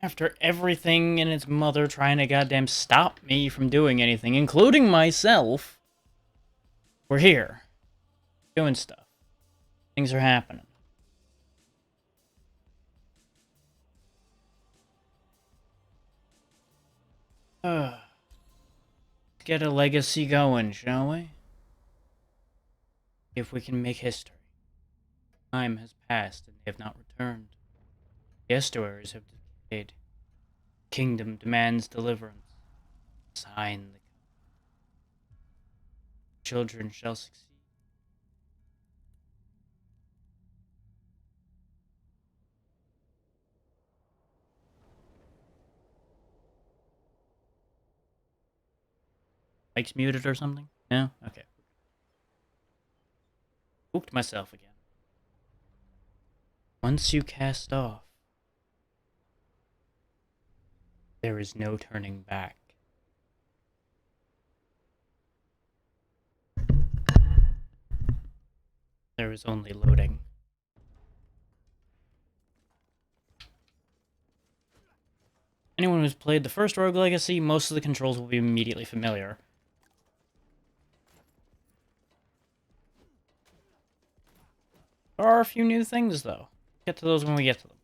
After everything and its mother trying to goddamn stop me from doing anything, including myself, we're here. Doing stuff. Things are happening. Get a legacy going, shall we? If we can make history. Time has passed and they have not returned. The estuaries have decayed. Kingdom demands deliverance. Sign the children shall succeed. Mike's muted or something? No? Okay. Spooked myself again. Once you cast off, there is no turning back. There is only loading. Anyone who's played the first Rogue Legacy, most of the controls will be immediately familiar. There are a few new things, though. Get to those when we get to them.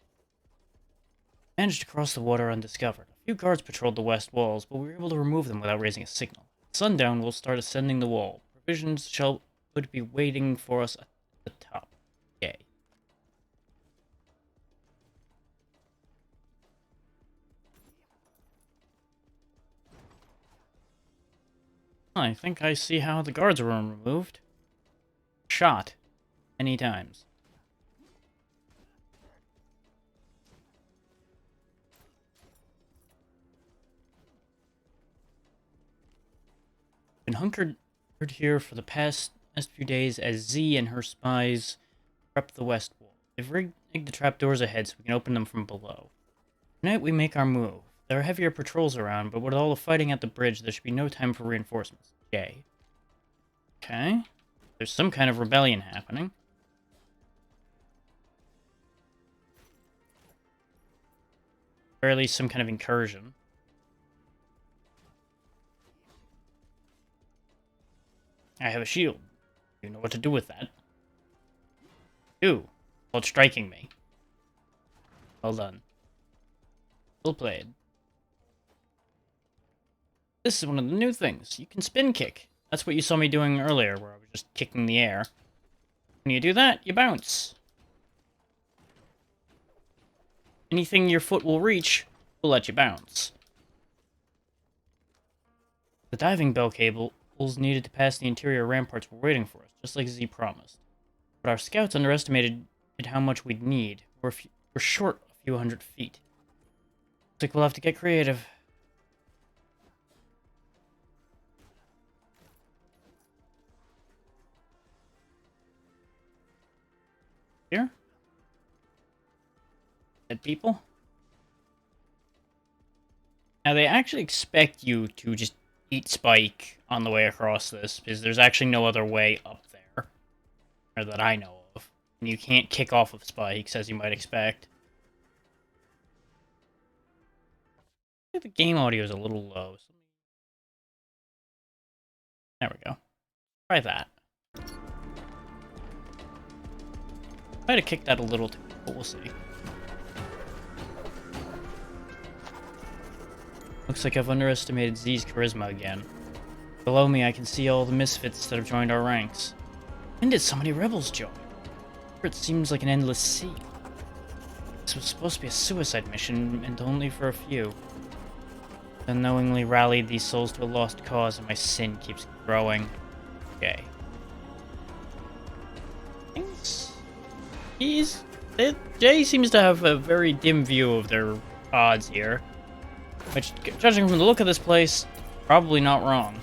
Managed to cross the water undiscovered. A few guards patrolled the west walls, but we were able to remove them without raising a signal. At sundown, we'll start ascending the wall. Provisions would be waiting for us at the top. Yay. I think I see how the guards were removed. Shot. Many times. Been hunkered here for the past few days as Z and her spies prep the west wall. They've rigged the trapdoors ahead so we can open them from below. Tonight we make our move. There are heavier patrols around, but with all the fighting at the bridge, there should be no time for reinforcements. Yay. Okay. There's some kind of rebellion happening. Or at least some kind of incursion. I have a shield. You know what to do with that. Do. Well, it's striking me. Well done. Well played. This is one of the new things. You can spin kick. That's what you saw me doing earlier, where I was just kicking the air. When you do that, you bounce. Anything your foot will reach will let you bounce. The diving bell cables needed to pass the interior ramparts were waiting for us, just like Z promised. But our scouts underestimated how much we'd need. We're short a few hundred feet. Looks like we'll have to get creative. Here? Dead people? Now, they actually expect you to just eat Spike on the way across this, because there's actually no other way up there. Or that I know of. And you can't kick off of spikes, as you might expect. I think the game audio is a little low. There we go. Try that. Might have kicked that a little too, but we'll see. Looks like I've underestimated Z's charisma again. Below me, I can see all the misfits that have joined our ranks. When did so many rebels join? It seems like an endless sea. This was supposed to be a suicide mission, and only for a few. I unknowingly rallied these souls to a lost cause, and my sin keeps growing. Okay. Jay seems to have a very dim view of their odds here. Which, judging from the look of this place, probably not wrong.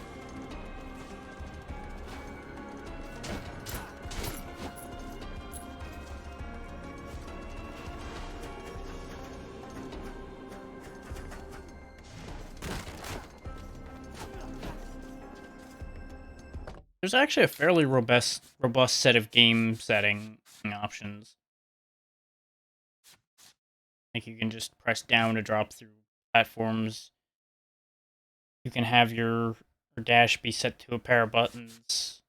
There's actually a fairly robust set of game setting options. Like, you can just press down to drop through platforms. You can have your dash be set to a pair of buttons.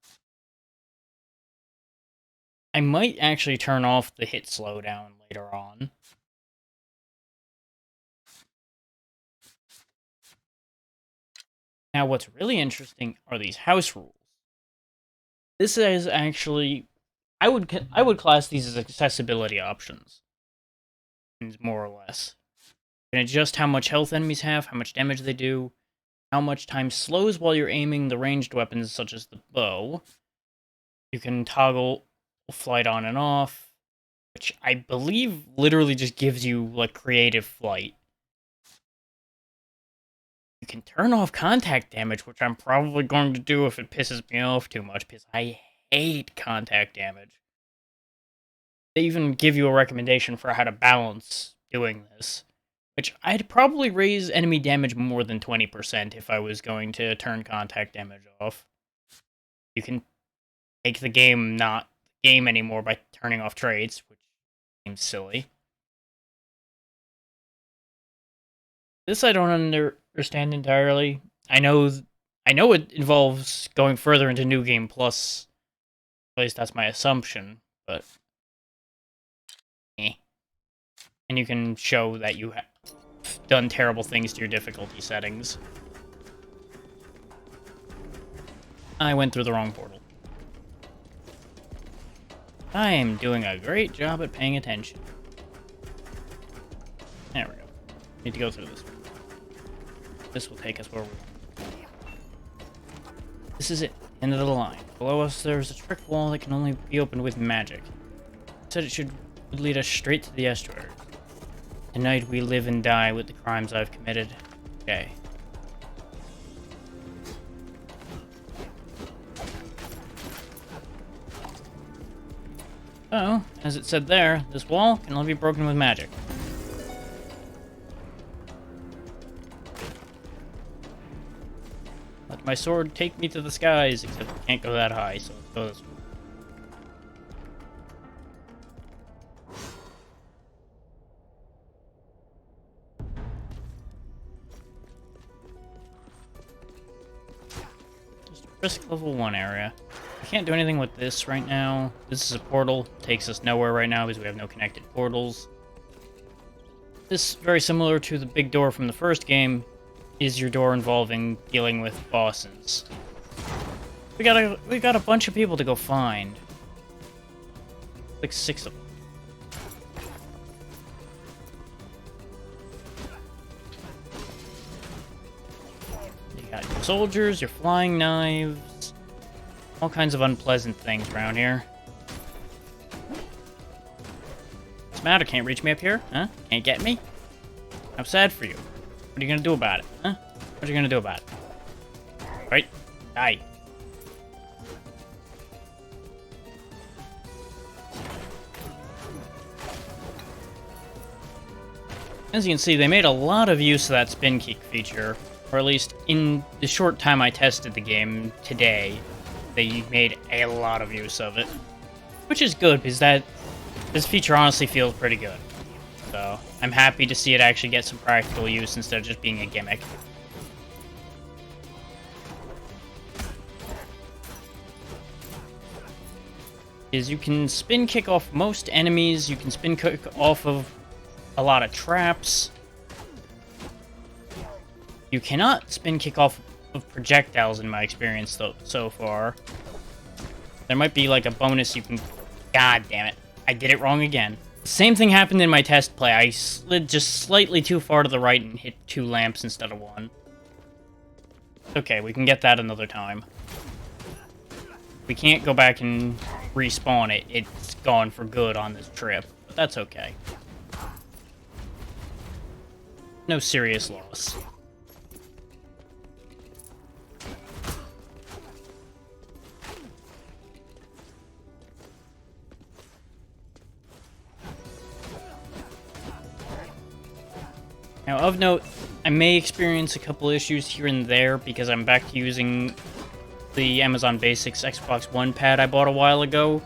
I might actually turn off the hit slowdown later on. Now, what's really interesting are these house rules. This is actually, I would class these as accessibility options, more or less. You can adjust how much health enemies have, how much damage they do, how much time slows while you're aiming the ranged weapons such as the bow. You can toggle flight on and off, which I believe literally just gives you, like, creative flight. You can turn off contact damage, which I'm probably going to do if it pisses me off too much, because I hate contact damage. They even give you a recommendation for how to balance doing this, which I'd probably raise enemy damage more than 20% if I was going to turn contact damage off. You can make the game not the game anymore by turning off trades, which seems silly. This I don't understand entirely. I know it involves going further into New Game Plus. At least that's my assumption, but and you can show that you have done terrible things to your difficulty settings. I went through the wrong portal. I am doing a great job at paying attention. There we go. Need to go through this one. This will take us where we want. This is it. End of the line. Below us, there's a trick wall that can only be opened with magic. It said it would lead us straight to the estuary. Tonight we live and die with the crimes I've committed. Okay. So, as it said there, this wall can only be broken with magic. Let my sword take me to the skies, except I can't go that high, so let's go this way. Just a risk level 1 area. I can't do anything with this right now. This is a portal. Takes us nowhere right now because we have no connected portals. This, very similar to the big door from the first game, is your door involving dealing with bosses. We got a bunch of people to go find. Like 6 of them. You got your soldiers, your flying knives, all kinds of unpleasant things around here. What's the matter? Can't reach me up here? Huh? Can't get me? I'm sad for you. What are you gonna do about it? Huh? What are you gonna do about it? Right? Die. As you can see, they made a lot of use of that spin kick feature, or at least in the short time I tested the game today, they made a lot of use of it. Which is good, because this feature honestly feels pretty good. So, I'm happy to see it actually get some practical use instead of just being a gimmick. You can spin kick off most enemies, you can spin kick off of a lot of traps. You cannot spin kick off of projectiles in my experience so far. There might be like a bonus you can... God damn it. I did it wrong again. Same thing happened in my test play. I slid just slightly too far to the right and hit 2 lamps instead of 1. Okay, we can get that another time. We can't go back and respawn it. It's gone for good on this trip, but that's okay. No serious loss. Now, of note, I may experience a couple issues here and there because I'm back to using the Amazon Basics Xbox One pad I bought a while ago.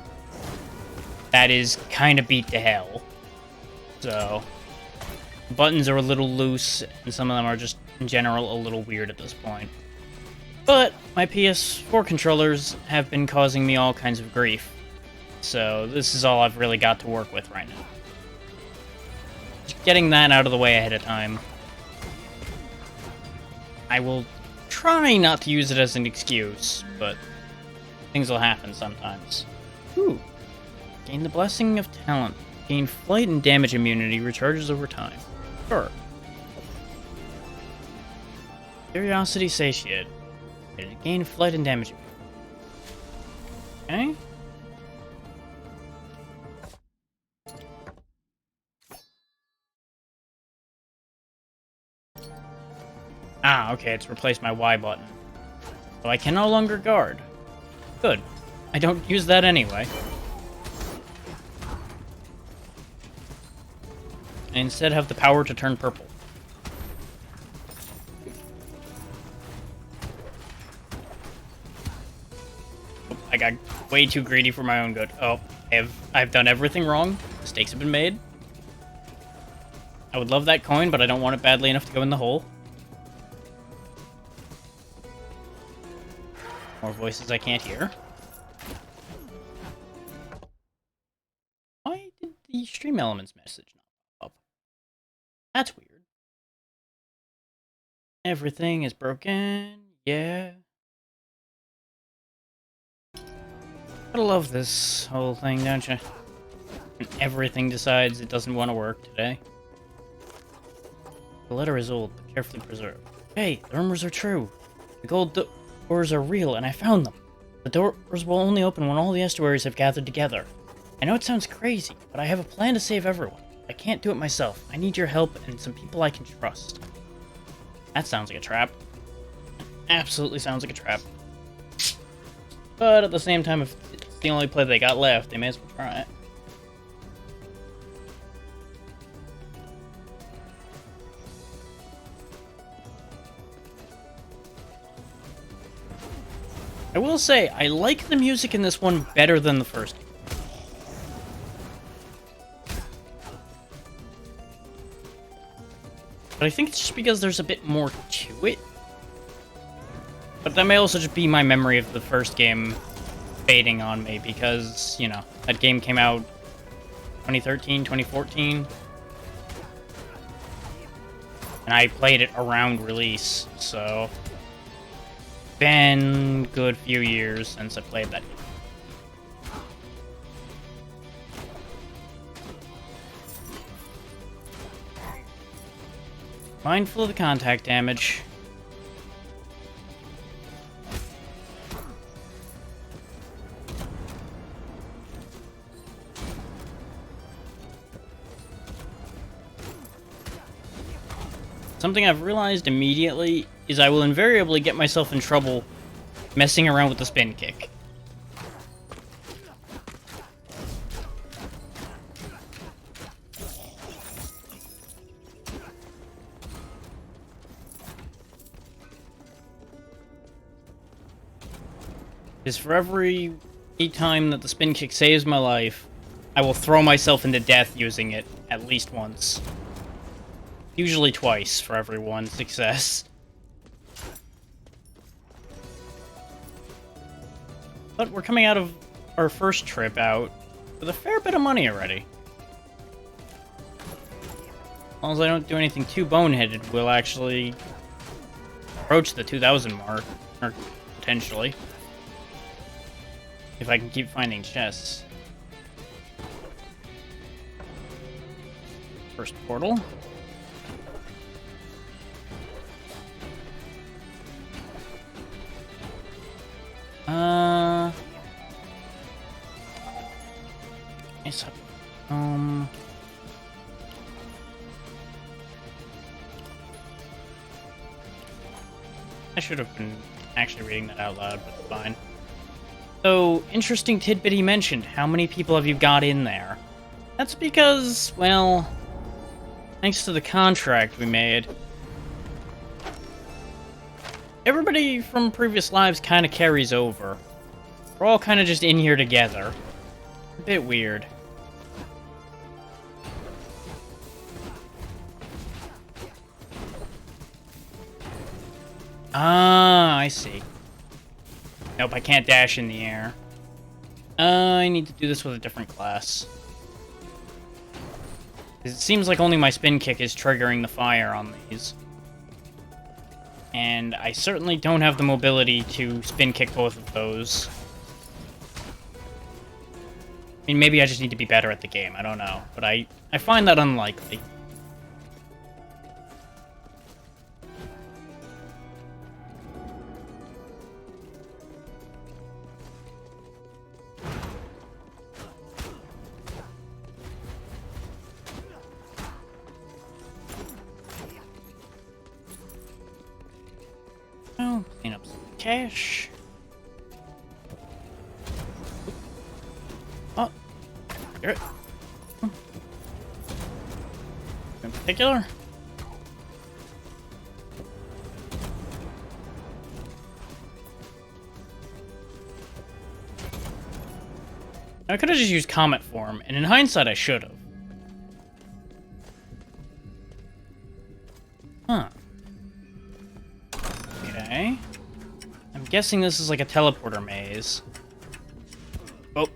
That is kind of beat to hell. So, Buttons are a little loose, and some of them are just, in general, a little weird at this point. But my PS4 controllers have been causing me all kinds of grief. So this is all I've really got to work with right now. Just getting that out of the way ahead of time. I will try not to use it as an excuse, but things will happen sometimes. Ooh. Gain the Blessing of Talent. Gain flight and damage immunity, recharges over time. Sure. Curiosity satiated. Gain flight and damage immunity. Okay. Ah, okay, it's replaced my Y button. So I can no longer guard. Good. I don't use that anyway. I instead have the power to turn purple. I got way too greedy for my own good. Oh, I've done everything wrong. Mistakes have been made. I would love that coin, but I don't want it badly enough to go in the hole. More voices I can't hear. Why did the Stream Elements message not pop up? That's weird. Everything is broken. Yeah. Gotta love this whole thing, don't you? Everything decides it doesn't want to work today. The letter is old, but carefully preserved. Hey, the rumors are true. The gold doors are real, and I found them. The doors will only open when all the estuaries have gathered together. I know it sounds crazy, but I have a plan to save everyone. I can't do it myself. I need your help and some people I can trust. That sounds like a trap. Absolutely sounds like a trap. But at the same time, if it's the only play they got left, they may as well try it. I will say, I like the music in this one better than the first game. But I think it's just because there's a bit more to it. But that may also just be my memory of the first game fading on me, because, you know, that game came out 2013, 2014. And I played it around release, so been a good few years since I played that game. Mindful of the contact damage. Something I've realized immediately is I will invariably get myself in trouble messing around with the spin kick. Because for every time that the spin kick saves my life, I will throw myself into death using it at least once. Usually twice for every one success. But we're coming out of our first trip out with a fair bit of money already. As long as I don't do anything too boneheaded, we'll actually approach the 2,000 mark, or potentially. If I can keep finding chests. First portal. Nice. I should have been actually reading that out loud, but fine. So, interesting tidbit he mentioned. How many people have you got in there? That's because, well, thanks to the contract we made, everybody from previous lives kind of carries over. We're all kind of just in here together. A bit weird. Ah, I see. Nope, I can't dash in the air. I need to do this with a different class. It seems like only my spin kick is triggering the fire on these. And I certainly don't have the mobility to spin kick both of those. I mean, maybe I just need to be better at the game, I don't know. But I find that unlikely. Well, clean up some cash. Oh, hear it. In particular. I could have just used Comet Form, and in hindsight, I should have. Huh. Okay. I'm guessing this is like a teleporter maze. Oh.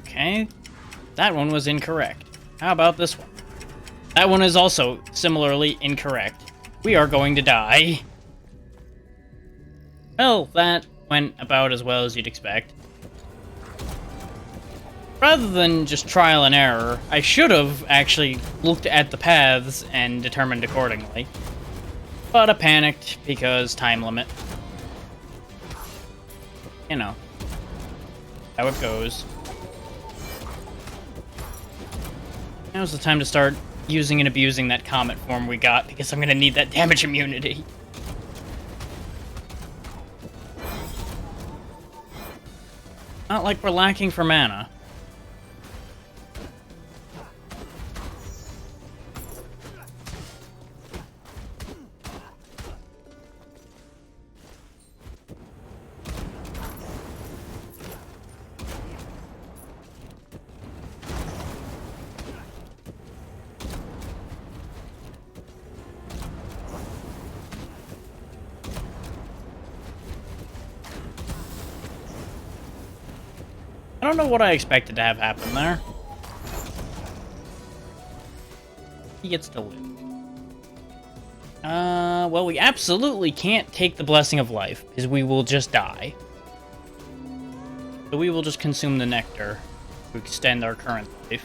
Okay. That one was incorrect. How about this one? That one is also similarly incorrect. We are going to die. Well, that went about as well as you'd expect. Rather than just trial and error, I should have actually looked at the paths and determined accordingly. But I panicked because time limit. You know. How it goes. Now's the time to start using and abusing that Comet Form we got, because I'm gonna need that damage immunity. Not like we're lacking for mana. I don't know what I expected to have happen there. He gets to live. Well, we absolutely can't take the Blessing of Life, because we will just die. So we will just consume the nectar to extend our current life.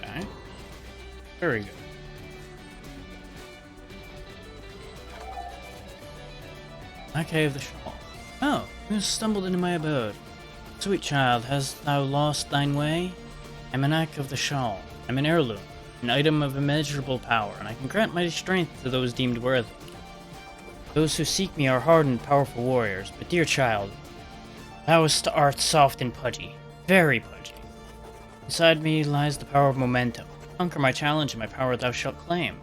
Okay. Very good. Okay, of the shawl. Oh, you stumbled into my abode. Sweet child, hast thou lost thine way? I'm an ack of the shawl. I'm an heirloom, an item of immeasurable power, and I can grant mighty strength to those deemed worthy. Those who seek me are hardened, powerful warriors, but dear child, thou art soft and pudgy. Very pudgy. Inside me lies the power of momentum. Conquer my challenge, and my power thou shalt claim.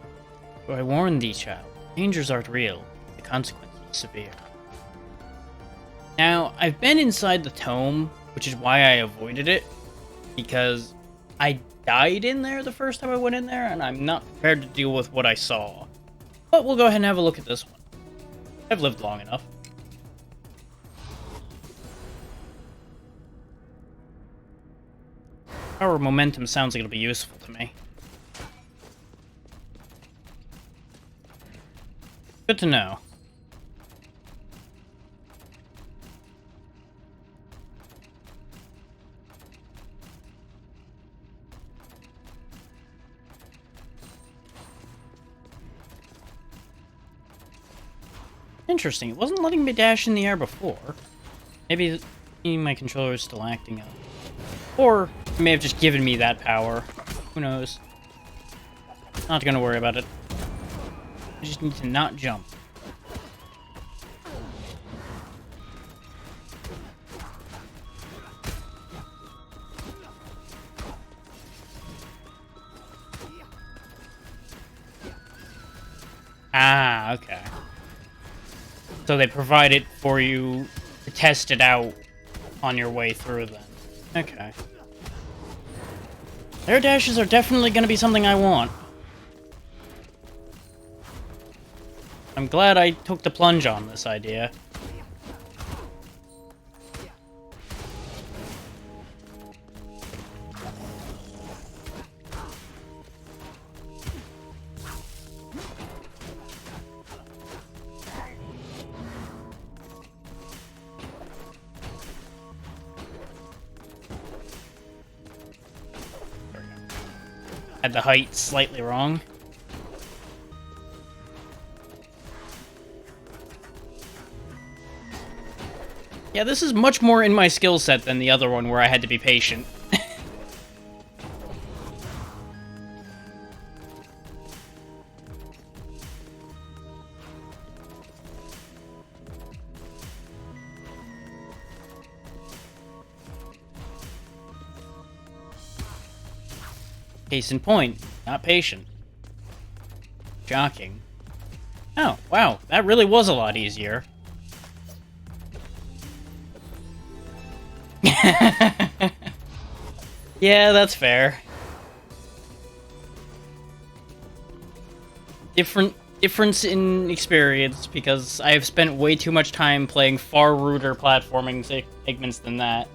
For I warn thee, child, dangers art real, the consequences severe. Now, I've been inside the tome, which is why I avoided it, because I died in there the first time I went in there, and I'm not prepared to deal with what I saw. But we'll go ahead and have a look at this one. I've lived long enough. Power of momentum sounds like it'll be useful to me. Good to know. Interesting. It wasn't letting me dash in the air before. Maybe my controller is still acting up. Or it may have just given me that power. Who knows? Not gonna worry about it. I just need to not jump. Ah, okay. So they provide it for you to test it out on your way through then. Okay. Air dashes are definitely going to be something I want. I'm glad I took the plunge on this idea. Had the height slightly wrong. Yeah, this is much more in my skill set than the other one where I had to be patient. Case in point, not patient. Shocking. Oh, wow, that really was a lot easier. Yeah, that's fair. Difference in experience, because I have spent way too much time playing far ruder platforming segments than that.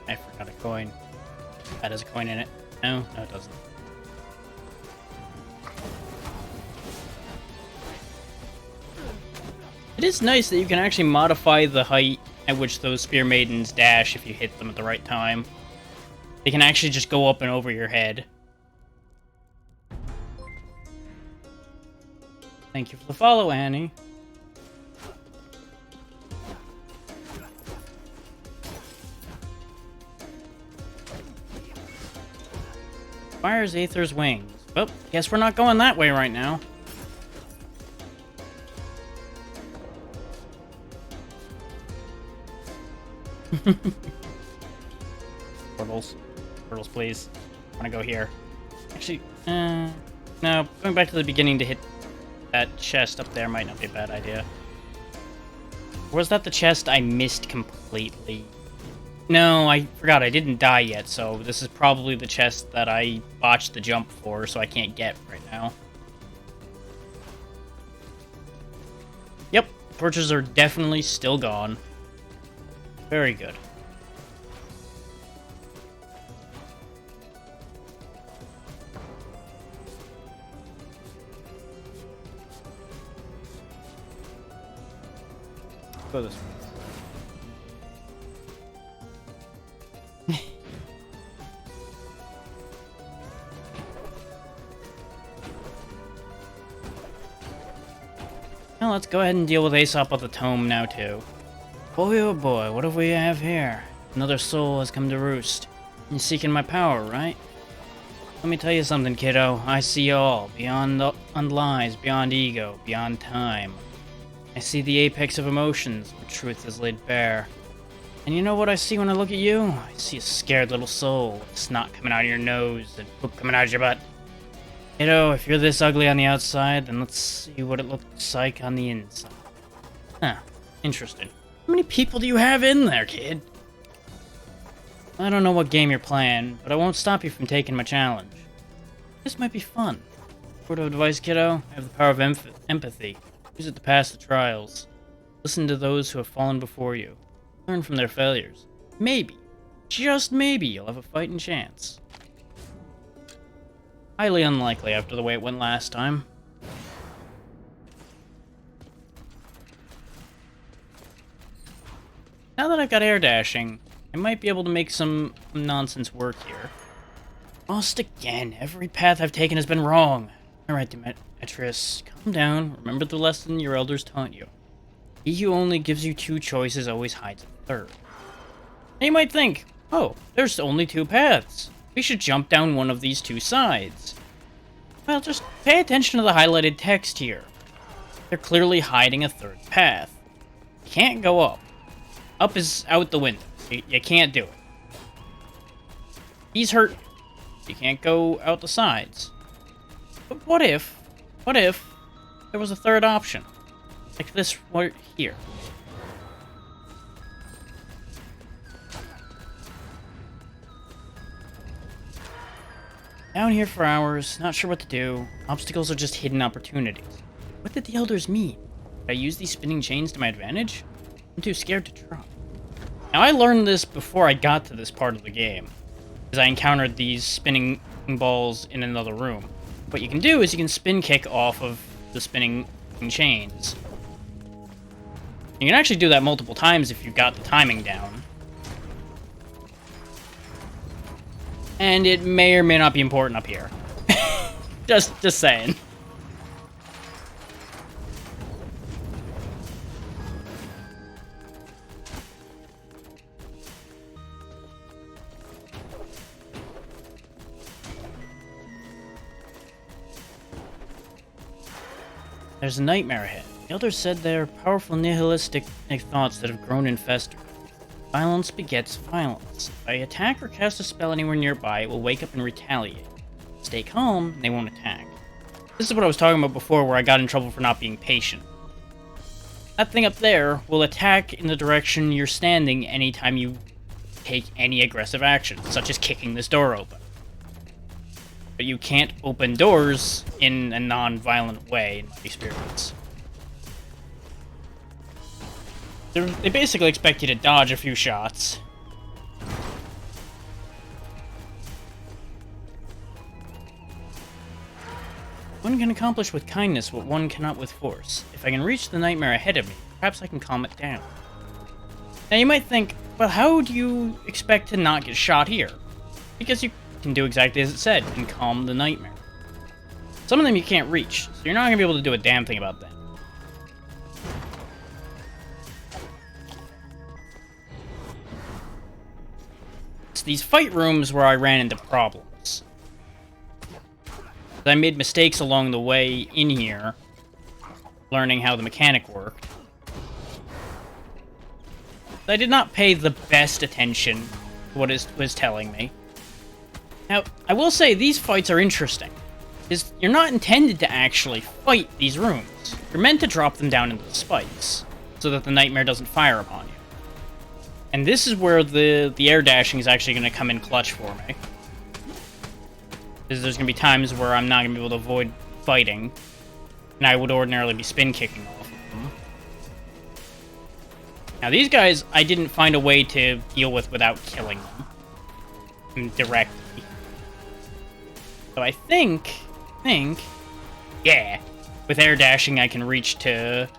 I forgot a coin. That has a coin in it. No, no it doesn't. It is nice that you can actually modify the height at which those Spear Maidens dash if you hit them at the right time. They can actually just go up and over your head. Thank you for the follow, Annie. Fires Aether's wings. Well, guess we're not going that way right now. Portals. Portals, please. I want to go here. Actually, no. Going back to the beginning to hit that chest up there might not be a bad idea. Or was that the chest I missed completely? No, I forgot I didn't die yet, so this is probably the chest that I botched the jump for, so I can't get right now. Yep, torches are definitely still gone. Very good. Go this way. Now let's go ahead and deal with Aesop of the Tome now, too. Boy, oh boy, what do we have here? Another soul has come to roost. You're seeking my power, right? Let me tell you something, kiddo. I see all, beyond lies, beyond ego, beyond time. I see the apex of emotions, where truth is laid bare. And you know what I see when I look at you? I see a scared little soul, with snot coming out of your nose and poop coming out of your butt. Kiddo, if you're this ugly on the outside, then let's see what it looks like on the inside. Huh, interesting. How many people do you have in there, kid? I don't know what game you're playing, but I won't stop you from taking my challenge. This might be fun. Word of advice, kiddo, I have the power of empathy. Use it to pass the trials. Listen to those who have fallen before you. Learn from their failures. Maybe, just maybe, you'll have a fighting chance. Highly unlikely after the way it went last time. Now that I've got air dashing, I might be able to make some nonsense work here. Lost again. Every path I've taken has been wrong. Alright, Demetrius, calm down. Remember the lesson your elders taught you. He who only gives you two choices always hides a third. And you might think, oh, there's only two paths. We should jump down one of these two sides. Well, just pay attention to the highlighted text here. They're clearly hiding a third path. You can't go up. Up is out the window. You can't do it. He's hurt. You can't go out the sides. But what if there was a third option? Like this right here. Down here for hours, not sure what to do. Obstacles are just hidden opportunities. What did the elders mean? Did I use these spinning chains to my advantage? I'm too scared to try. Now, I learned this before I got to this part of the game, because I encountered these spinning balls in another room. What you can do is you can spin kick off of the spinning chains. You can actually do that multiple times if you've got the timing down. And it may or may not be important up here. just saying. There's a nightmare ahead. The elders said they're powerful nihilistic thoughts that have grown and festered. Violence begets violence. If I attack or cast a spell anywhere nearby, it will wake up and retaliate. Stay calm, and they won't attack. This is what I was talking about before, where I got in trouble for not being patient. That thing up there will attack in the direction you're standing anytime you take any aggressive action, such as kicking this door open. But you can't open doors in a non-violent way, in my experience. They basically expect you to dodge a few shots. One can accomplish with kindness what one cannot with force. If I can reach the nightmare ahead of me, perhaps I can calm it down. Now you might think, well, how do you expect to not get shot here? Because you can do exactly as it said, and calm the nightmare. Some of them you can't reach, so you're not going to be able to do a damn thing about that. It's these fight rooms where I ran into problems. I made mistakes along the way in here, learning how the mechanic worked. I did not pay the best attention to what it was telling me. Now, I will say these fights are interesting. You're not intended to actually fight these rooms. You're meant to drop them down into the spikes, so that the nightmare doesn't fire upon you. And this is where the air dashing is actually going to come in clutch for me. Because there's going to be times where I'm not going to be able to avoid fighting, and I would ordinarily be spin kicking off of them. Now these guys, I didn't find a way to deal with without killing them directly. So I think, yeah, with air dashing I can reach to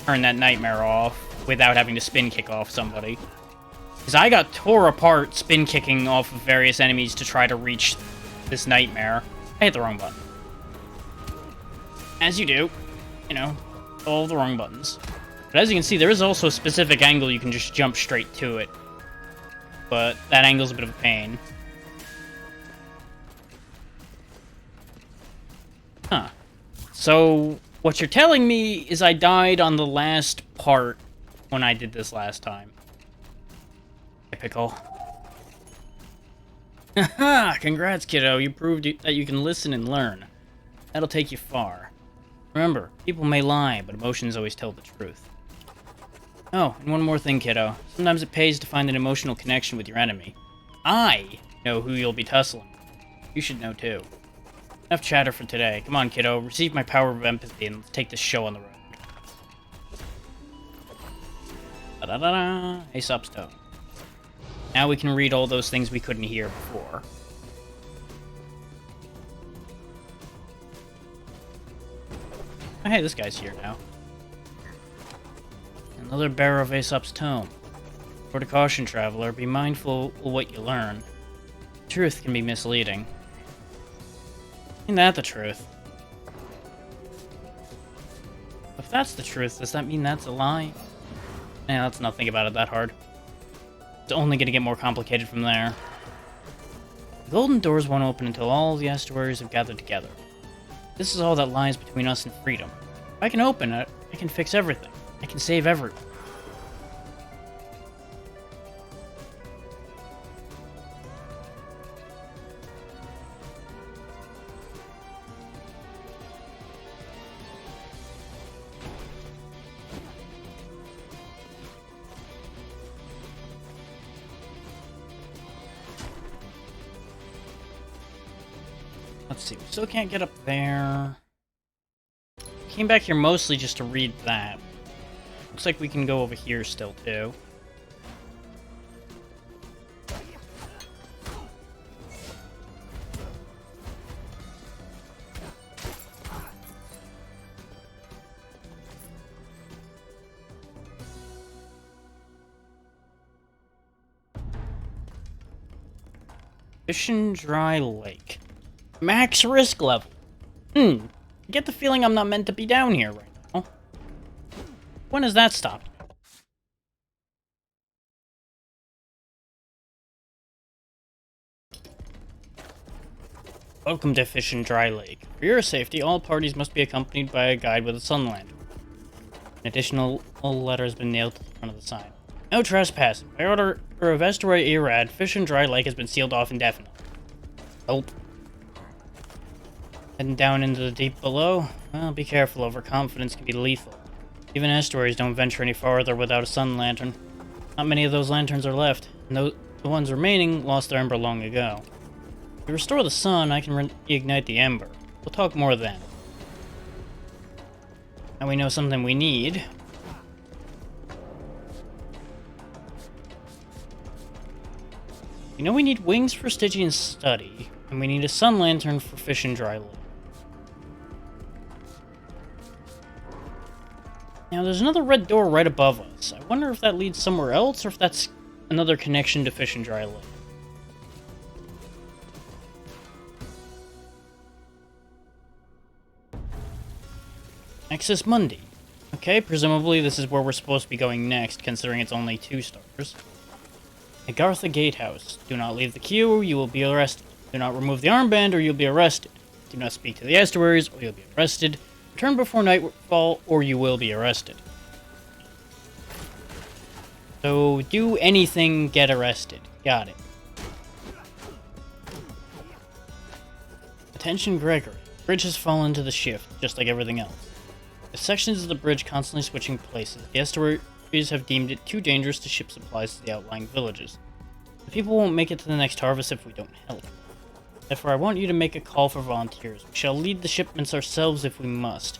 turn that nightmare off without having to spin kick off somebody. Because I got tore apart spin kicking off of various enemies to try to reach this nightmare. I hit the wrong button. As you do. You know, all the wrong buttons. But as you can see, there is also a specific angle you can just jump straight to it. But that angle's a bit of a pain. Huh. So, what you're telling me is I died on the last part when I did this last time. Typical. Haha! Congrats, kiddo. You proved that you can listen and learn. That'll take you far. Remember, people may lie, but emotions always tell the truth. Oh, and one more thing, kiddo. Sometimes it pays to find an emotional connection with your enemy. I know who you'll be tussling with. You should know, too. Enough chatter for today. Come on, kiddo. Receive my power of empathy and let's take this show on the road. Da-da-da-da! Aesop's Tome. Now we can read all those things we couldn't hear before. Oh, hey, this guy's here now. Another bearer of Aesop's Tome. Word of caution, traveler. Be mindful of what you learn. Truth can be misleading. Ain't that the truth? that's the truth, does that mean that's a lie? Yeah, let's not think about it that hard. It's only gonna get more complicated from there. The golden doors won't open until all the estuaries have gathered together. This is all that lies between us and freedom. If I can open it, I can fix everything. I can save everyone. Let's see, we still can't get up there. Came back here mostly just to read that. Looks like we can go over here still, too. Fishin' Dry Lake. Max risk level. I get the feeling I'm not meant to be down here right now. When does that stop? Welcome to Fishin' Dry Lake. For your safety, all parties must be accompanied by a guide with a sun lantern. An additional letter has been nailed to the front of the sign. No trespassing. By order of Estuary Irad, Fishin' Dry Lake has been sealed off indefinitely. Nope. Heading down into the deep below? Well, be careful, overconfidence can be lethal. Even estuaries don't venture any farther without a sun lantern. Not many of those lanterns are left, and the ones remaining lost their ember long ago. To restore the sun, I can reignite the ember. We'll talk more then. Now we know something we need. We know we need wings for Stygian's study, and we need a sun lantern for Fishin' Dry Lake. Now, there's another red door right above us. I wonder if that leads somewhere else, or if that's another connection to Fishin' Dry Lake. Axis Mundi. Okay, presumably this is where we're supposed to be going next, considering it's only 2 stars. Agartha Gatehouse. Do not leave the queue, or you will be arrested. Do not remove the armband, or you'll be arrested. Do not speak to the estuaries, or you'll be arrested. Return before nightfall, or you will be arrested. So, do anything, get arrested. Got it. Attention Gregory. The bridge has fallen to the shift, just like everything else. The sections of the bridge constantly switching places. The estuaries have deemed it too dangerous to ship supplies to the outlying villages. The people won't make it to the next harvest if we don't help. Therefore, I want you to make a call for volunteers. We shall lead the shipments ourselves if we must.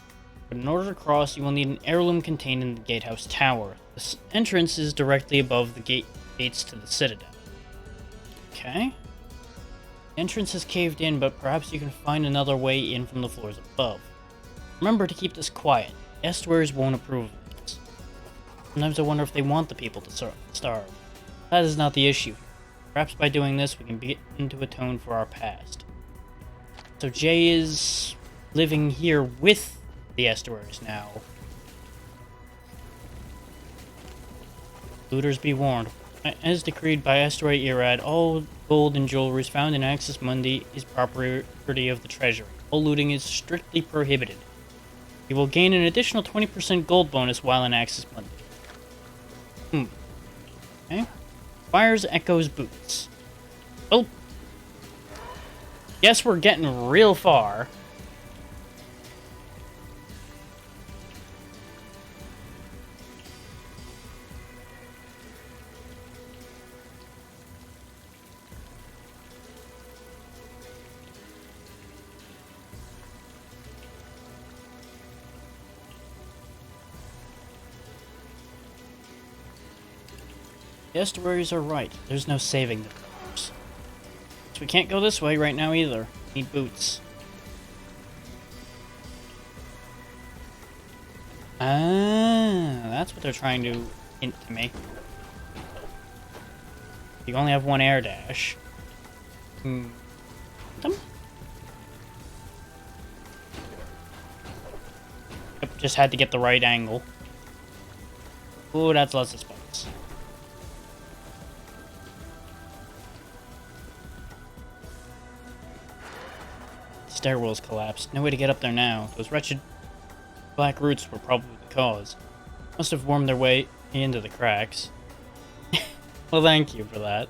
But in order to cross, you will need an heirloom contained in the gatehouse tower. The entrance is directly above the gates to the citadel. Okay. The entrance is caved in, but perhaps you can find another way in from the floors above. Remember to keep this quiet. The estuaries won't approve of this. Sometimes I wonder if they want the people to starve. That is not the issue. Perhaps by doing this, we can begin to atone for our past. So Jay is living here with the estuaries now. Looters be warned. As decreed by Estuary Irad, all gold and jewelry found in Axis Mundi is property of the treasury. All looting is strictly prohibited. You will gain an additional 20% gold bonus while in Axis Mundi. Okay. Fires Echo's boots. Oh. Guess we're getting real far. The estuaries are right. There's no saving the doors. So we can't go this way right now either. Need boots. Ah, that's what they're trying to hint to me. You only have one air dash. Yep, Just had to get the right angle. Ooh, that's lots of spikes. Stairwells collapsed. No way to get up there now. Those wretched black roots were probably the cause. Must have wormed their way into the cracks. Well, thank you for that.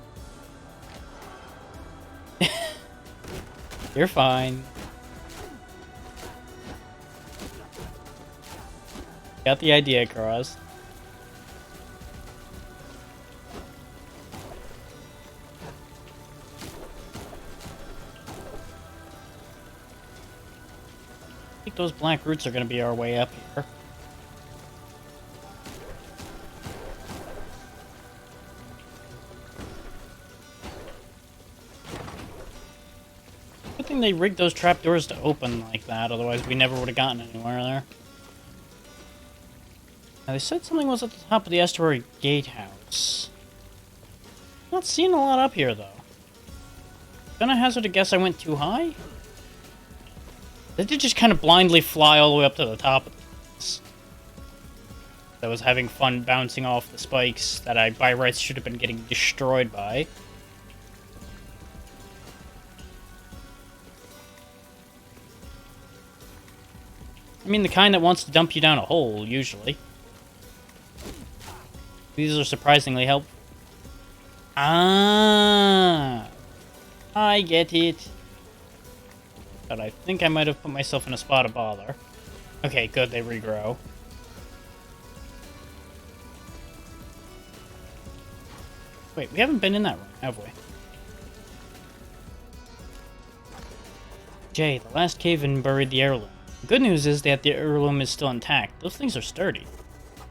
You're fine. Got the idea across. I think those black roots are going to be our way up here. Good thing they rigged those trapdoors to open like that, otherwise we never would have gotten anywhere there. Now they said something was at the top of the estuary gatehouse. Not seeing a lot up here though. Gonna hazard a guess I went too high? They did just kind of blindly fly all the way up to the top of this. I was having fun bouncing off the spikes that I, by rights, should have been getting destroyed by. I mean, the kind that wants to dump you down a hole, usually. These are surprisingly helpful. Ah, I get it. But I think I might have put myself in a spot of bother. Okay, good, they regrow. Wait, we haven't been in that room, have we? Jay, the last cave-in buried the heirloom. The good news is that the heirloom is still intact. Those things are sturdy.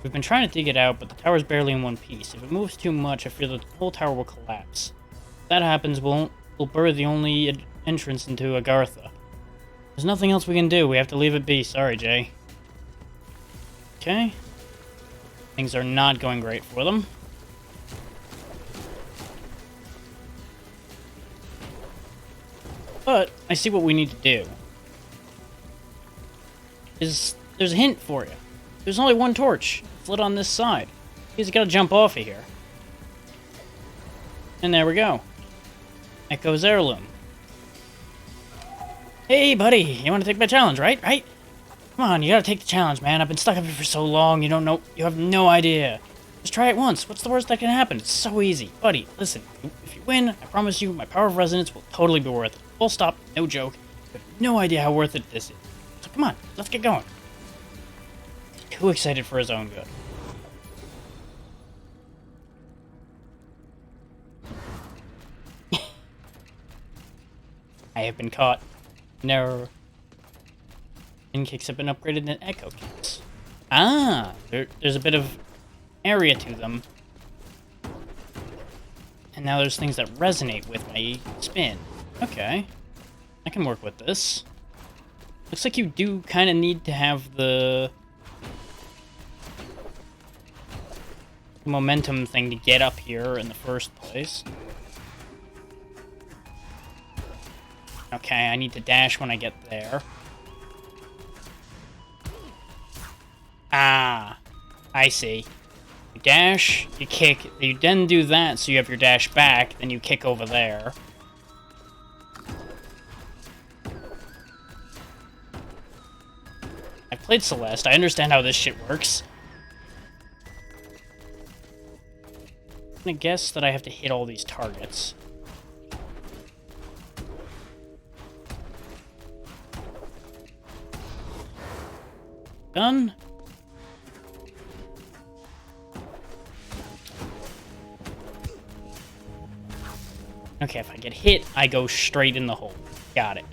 We've been trying to dig it out, but the tower's barely in one piece. If it moves too much, I fear that the whole tower will collapse. If that happens, we'll bury the only entrance into Agartha. There's nothing else we can do. We have to leave it be. Sorry, Jay. Okay. Things are not going great for them. But I see what we need to do. There's a hint for you. There's only one torch. It's lit on this side. He's got to jump off of here. And there we go. Echo's heirloom. Hey, buddy, you want to take my challenge, right? Come on, you gotta take the challenge, man. I've been stuck up here for so long, you have no idea. Just try it once. What's the worst that can happen? It's so easy. Buddy, listen, if you win, I promise you, my power of resonance will totally be worth it. Full stop, no joke. You have no idea how worth it this is. So come on, let's get going. Too excited for his own good. I have been caught. No. In kicks have been upgraded in echo kicks. Ah, there's a bit of area to them. And now there's things that resonate with my spin. Okay. I can work with this. Looks like you do kind of need to have the momentum thing to get up here in the first place. Okay, I need to dash when I get there. Ah, I see. You dash, you kick, you then do that so you have your dash back, then you kick over there. I've played Celeste, I understand how this shit works. I'm gonna guess that I have to hit all these targets. Done. Okay, if I get hit, I go straight in the hole. Got it.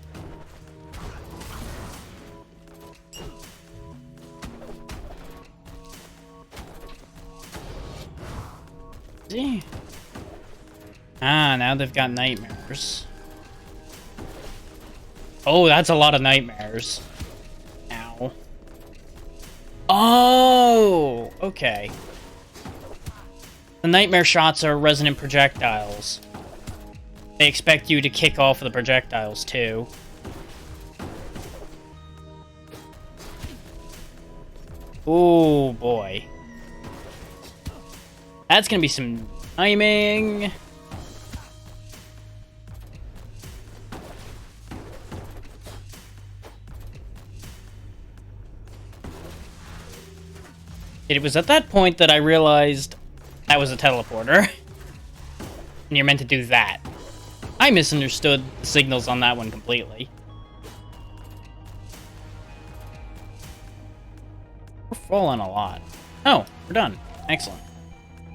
See? Ah, now they've got nightmares. Oh, that's a lot of nightmares. Ow. Oh, okay. The nightmare shots are resonant projectiles. They expect you to kick off the projectiles, too. Oh boy. That's gonna be some timing. It was at that point that I realized that was a teleporter. And you're meant to do that. I misunderstood the signals on that one completely. We're falling a lot. Oh, we're done. Excellent.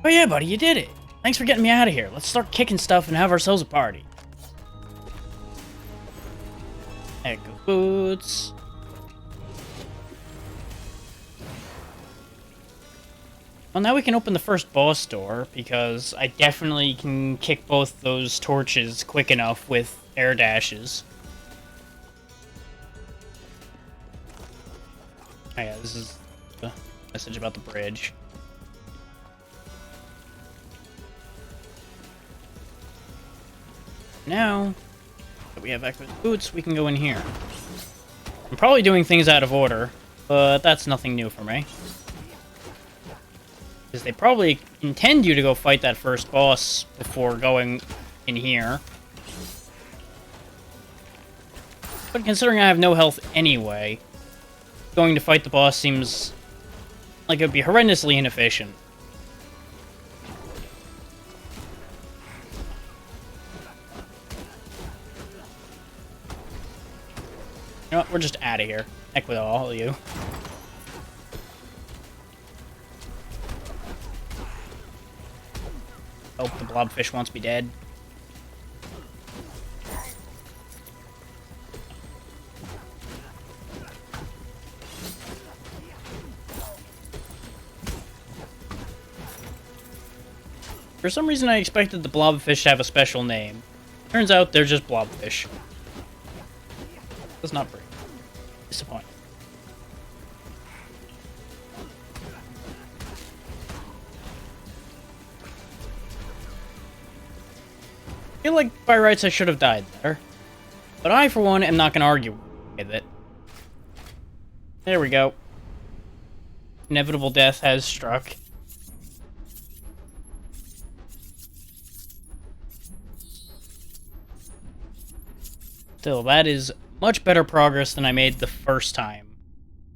Oh yeah, buddy, you did it. Thanks for getting me out of here. Let's start kicking stuff and have ourselves a party. Echo boots. Well, now we can open the first boss door, because I definitely can kick both those torches quick enough with air dashes. Oh yeah, this is the message about the bridge. Now that we have Echo's boots, we can go in here. I'm probably doing things out of order, but that's nothing new for me. Because they probably intend you to go fight that first boss before going in here. But considering I have no health anyway, going to fight the boss seems like it would be horrendously inefficient. You know what? We're just out of here. Heck with all of you. Hope the blobfish wants me dead. For some reason I expected the blobfish to have a special name. Turns out they're just blobfish. That's not very disappointing. I feel like by rights I should have died there. But I, for one, am not going to argue with it. There we go. Inevitable death has struck. Still, that is much better progress than I made the first time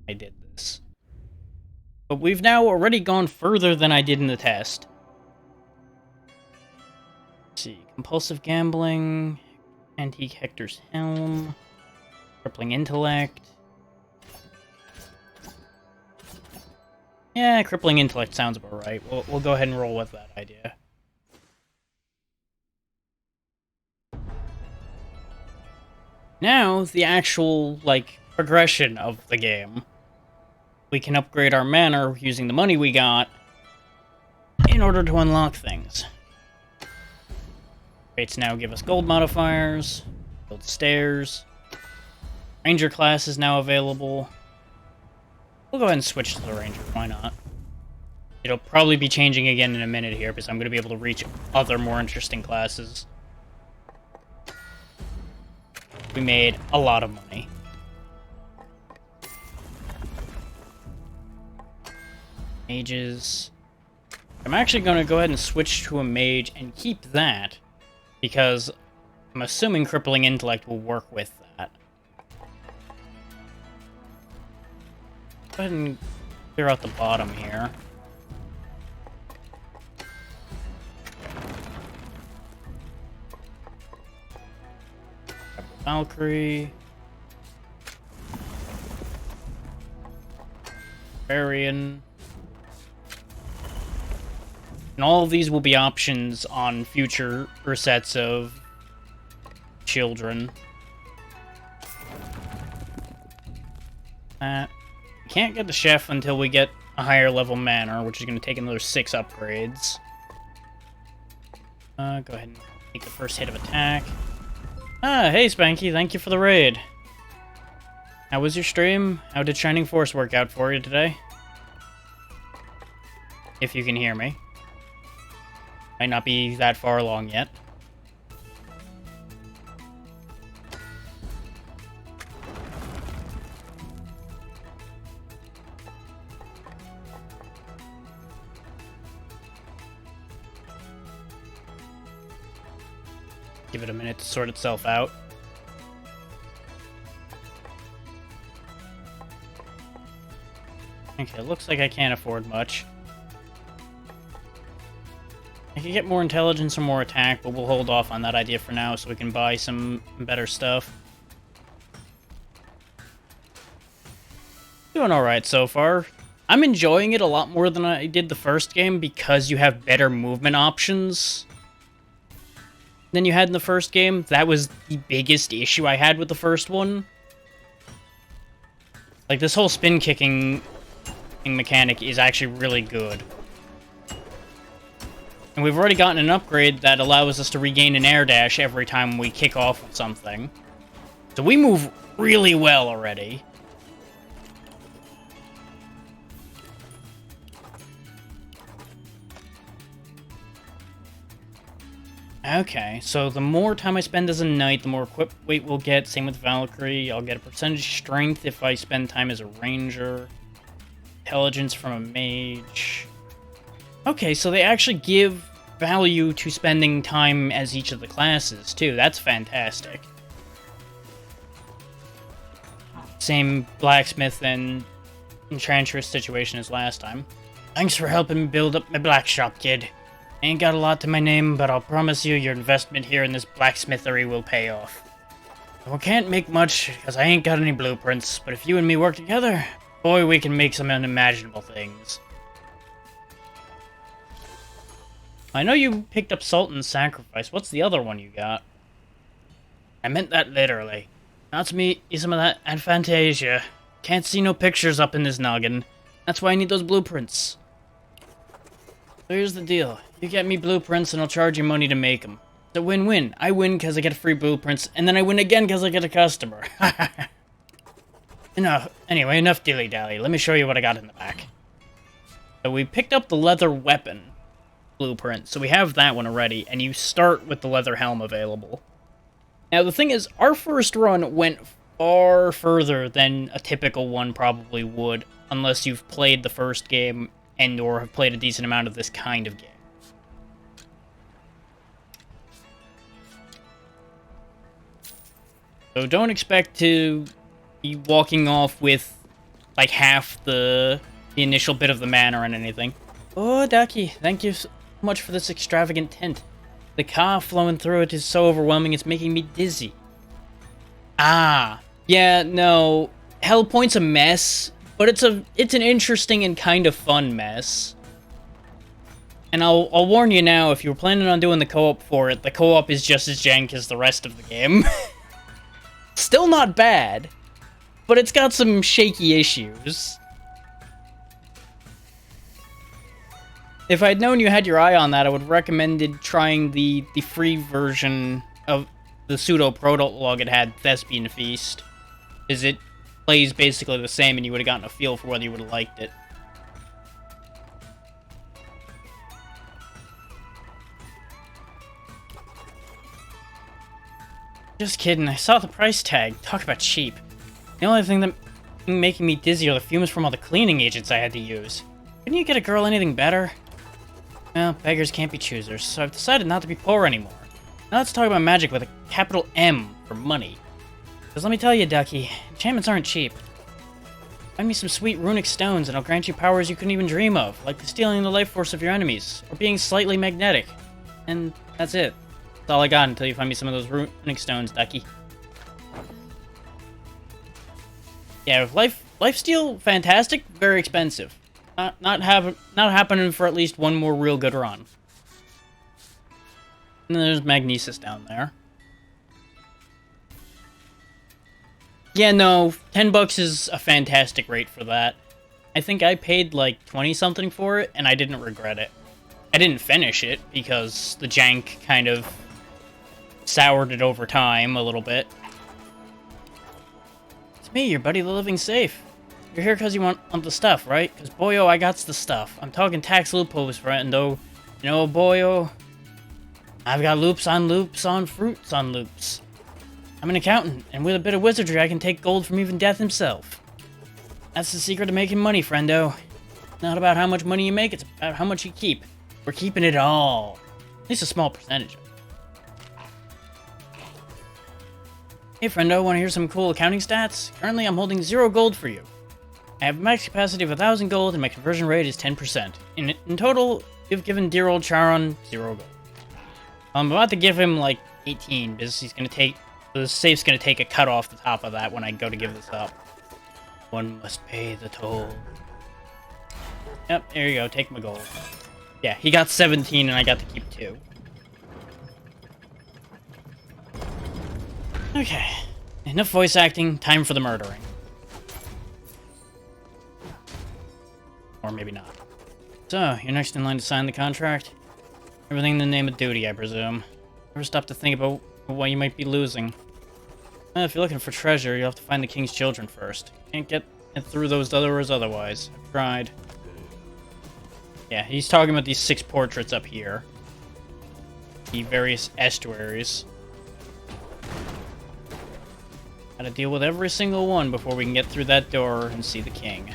I did this. But we've now already gone further than I did in the test. Let's see. Compulsive gambling. Antique Hector's Helm. Crippling Intellect. Yeah, Crippling Intellect sounds about right. We'll go ahead and roll with that idea. Now, the actual, progression of the game. We can upgrade our mana using the money we got in order to unlock things. Rates now give us gold modifiers, build stairs. Ranger class is now available. We'll go ahead and switch to the Ranger, why not? It'll probably be changing again in a minute here, because I'm going to be able to reach other more interesting classes. We made a lot of money. Mages. I'm actually going to go ahead and switch to a mage and keep that, because I'm assuming Crippling Intellect will work with that. Go ahead and clear out the bottom here. Valkyrie. Varian. And all of these will be options on future resets of Children. We can't get the chef until we get a higher level manor, which is going to take another 6 upgrades. Go ahead and take the first hit of attack. Ah, hey Spanky, thank you for the raid. How was your stream? How did Shining Force work out for you today? If you can hear me. Might not be that far along yet. Give it a minute to sort itself out. Okay, looks like I can't afford much. I could get more intelligence or more attack, but we'll hold off on that idea for now so we can buy some better stuff. Doing alright so far. I'm enjoying it a lot more than I did the first game because you have better movement options than you had in the first game. That was the biggest issue I had with the first one. Like, this whole spin kicking mechanic is actually really good. And we've already gotten an upgrade that allows us to regain an air dash every time we kick off with something. So we move really well already. Okay, so the more time I spend as a knight, the more equip weight we'll get. Same with Valkyrie. I'll get a percentage strength if I spend time as a ranger. Intelligence from a mage. Okay, so they actually give value to spending time as each of the classes, too. That's fantastic. Same blacksmith and enchantress situation as last time. Thanks for helping me build up my black shop, kid. Ain't got a lot to my name, but I'll promise you your investment here in this blacksmithery will pay off. I can't make much, because I ain't got any blueprints, but if you and me work together, boy, we can make some unimaginable things. I know you picked up Sultan's Sacrifice. What's the other one you got? I meant that literally. Not to me, some of that Aphantasia. Can't see no pictures up in this noggin. That's why I need those blueprints. So here's the deal. You get me blueprints and I'll charge you money to make them. It's a win-win. I win because I get free blueprints, and then I win again because I get a customer. Anyway, enough dilly-dally. Let me show you what I got in the back. So we picked up the leather weapon blueprint, so we have that one already, and you start with the leather helm available. Now, the thing is, our first run went far further than a typical one probably would, unless you've played the first game and or have played a decent amount of this kind of game. So don't expect to be walking off with, like, half the initial bit of the mana or anything. Oh, Ducky, thank you so much for this extravagant tent. The car flowing through it is so overwhelming it's making me dizzy. Ah, yeah, no, Hellpoint's a mess, but it's an interesting and kind of fun mess. And I'll warn you now, if you were planning on doing the co-op for it, the co-op is just as jank as the rest of the game. Still not bad, but it's got some shaky issues. If I'd known you had your eye on that, I would have recommended trying the free version of the pseudo-prologue it had, Thespian Feast. Because it plays basically the same and you would have gotten a feel for whether you would have liked it. Just kidding, I saw the price tag. Talk about cheap. The only thing that making me dizzy are the fumes from all the cleaning agents I had to use. Couldn't you get a girl anything better? Well, beggars can't be choosers, so I've decided not to be poor anymore. Now let's talk about magic with a capital M for money. Because let me tell you, Ducky, enchantments aren't cheap. Find me some sweet runic stones and I'll grant you powers you couldn't even dream of, like stealing the life force of your enemies, or being slightly magnetic. And that's it. That's all I got until you find me some of those runic stones, Ducky. Yeah, lifesteal, fantastic, very expensive. Not happening for at least one more real good run. And then there's Magnesis down there. Yeah, no, $10 is a fantastic rate for that. I think I paid like 20-something for it, and I didn't regret it. I didn't finish it, because the jank kind of soured it over time a little bit. It's me, your buddy the Living Safe. You're here because you want the stuff, right? Because boyo, I got the stuff. I'm talking tax loopholes, friendo. You know, boyo, I've got loops on loops on fruits on loops. I'm an accountant, and with a bit of wizardry, I can take gold from even death himself. That's the secret to making money, friendo. It's not about how much money you make, it's about how much you keep. We're keeping it all. At least a small percentage of it. Hey friendo, wanna hear some cool accounting stats? Currently I'm holding 0 gold for you. I have a max capacity of 1,000 gold and my conversion rate is 10%. In total, you've given dear old Charon 0 gold. I'm about to give him like 18 because the safe's gonna take a cut off the top of that when I go to give this up. One must pay the toll. Yep, there you go, take my gold. Yeah, he got 17 and I got to keep 2. Okay, enough voice acting, time for the murdering. Or maybe not. So, you're next in line to sign the contract? Everything in the name of duty, I presume. Never stop to think about what you might be losing. If you're looking for treasure, you'll have to find the king's children first. Can't get through those doors otherwise. I've tried. Yeah, he's talking about these 6 portraits up here. The various estuaries. Gotta deal with every single one before we can get through that door and see the king.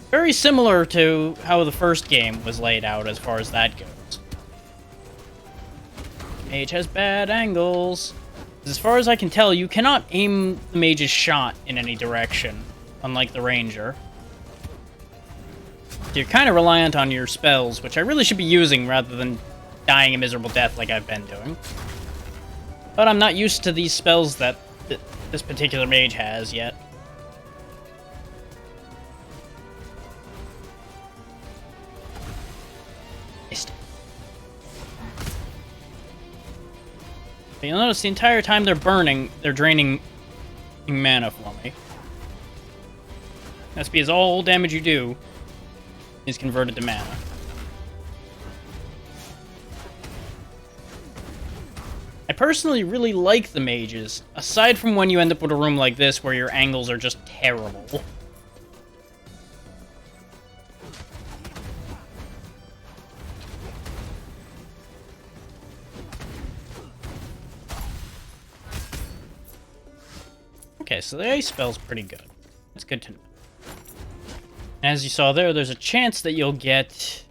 Very similar to how the first game was laid out as far as that goes. Mage has bad angles. As far as I can tell, you cannot aim the mage's shot in any direction, unlike the ranger. You're kind of reliant on your spells, which I really should be using rather than dying a miserable death like I've been doing. But I'm not used to these spells that this particular mage has yet. You'll notice the entire time they're burning, they're draining mana for me. That's because all damage you do is converted to mana. I personally really like the mages, aside from when you end up with a room like this where your angles are just terrible. Okay, so the ice spell's pretty good. It's good to know. And as you saw there's a chance that you'll get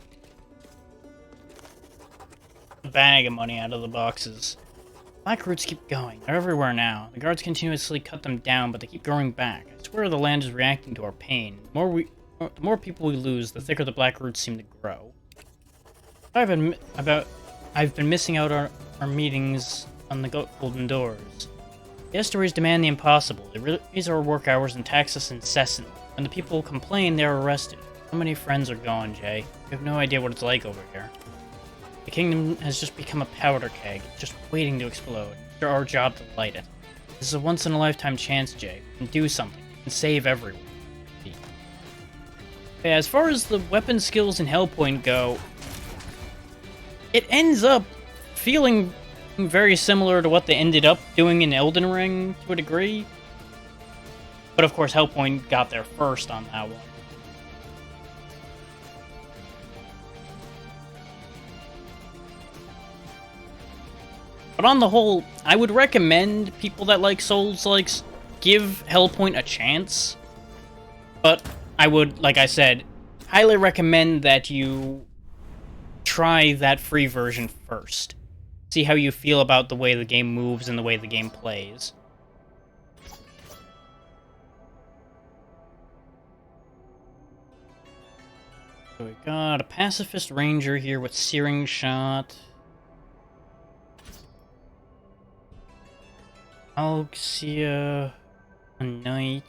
a bag of money out of the boxes. Black roots keep going. They're everywhere now. The guards continuously cut them down, but they keep growing back. I swear the land is reacting to our pain. The more people we lose, the thicker the black roots seem to grow. I've been missing out our meetings on the Golden Doors. The estuaries demand the impossible. They raise our work hours and tax us incessantly. When the people complain, they're arrested. So many friends are gone, Jay. You have no idea what it's like over here. The kingdom has just become a powder keg, just waiting to explode. It's our job to light it. This is a once-in-a-lifetime chance, Jay. And do something. And save everyone. Okay, as far as the weapon skills in Hellpoint go, it ends up feeling very similar to what they ended up doing in Elden Ring, to a degree. But of course, Hellpoint got there first on that one. But on the whole, I would recommend people that like Souls-likes give Hellpoint a chance. But I would, like I said, highly recommend that you try that free version first. See how you feel about the way the game moves and the way the game plays. So we got a pacifist ranger here with searing shot. Alxia, a knight.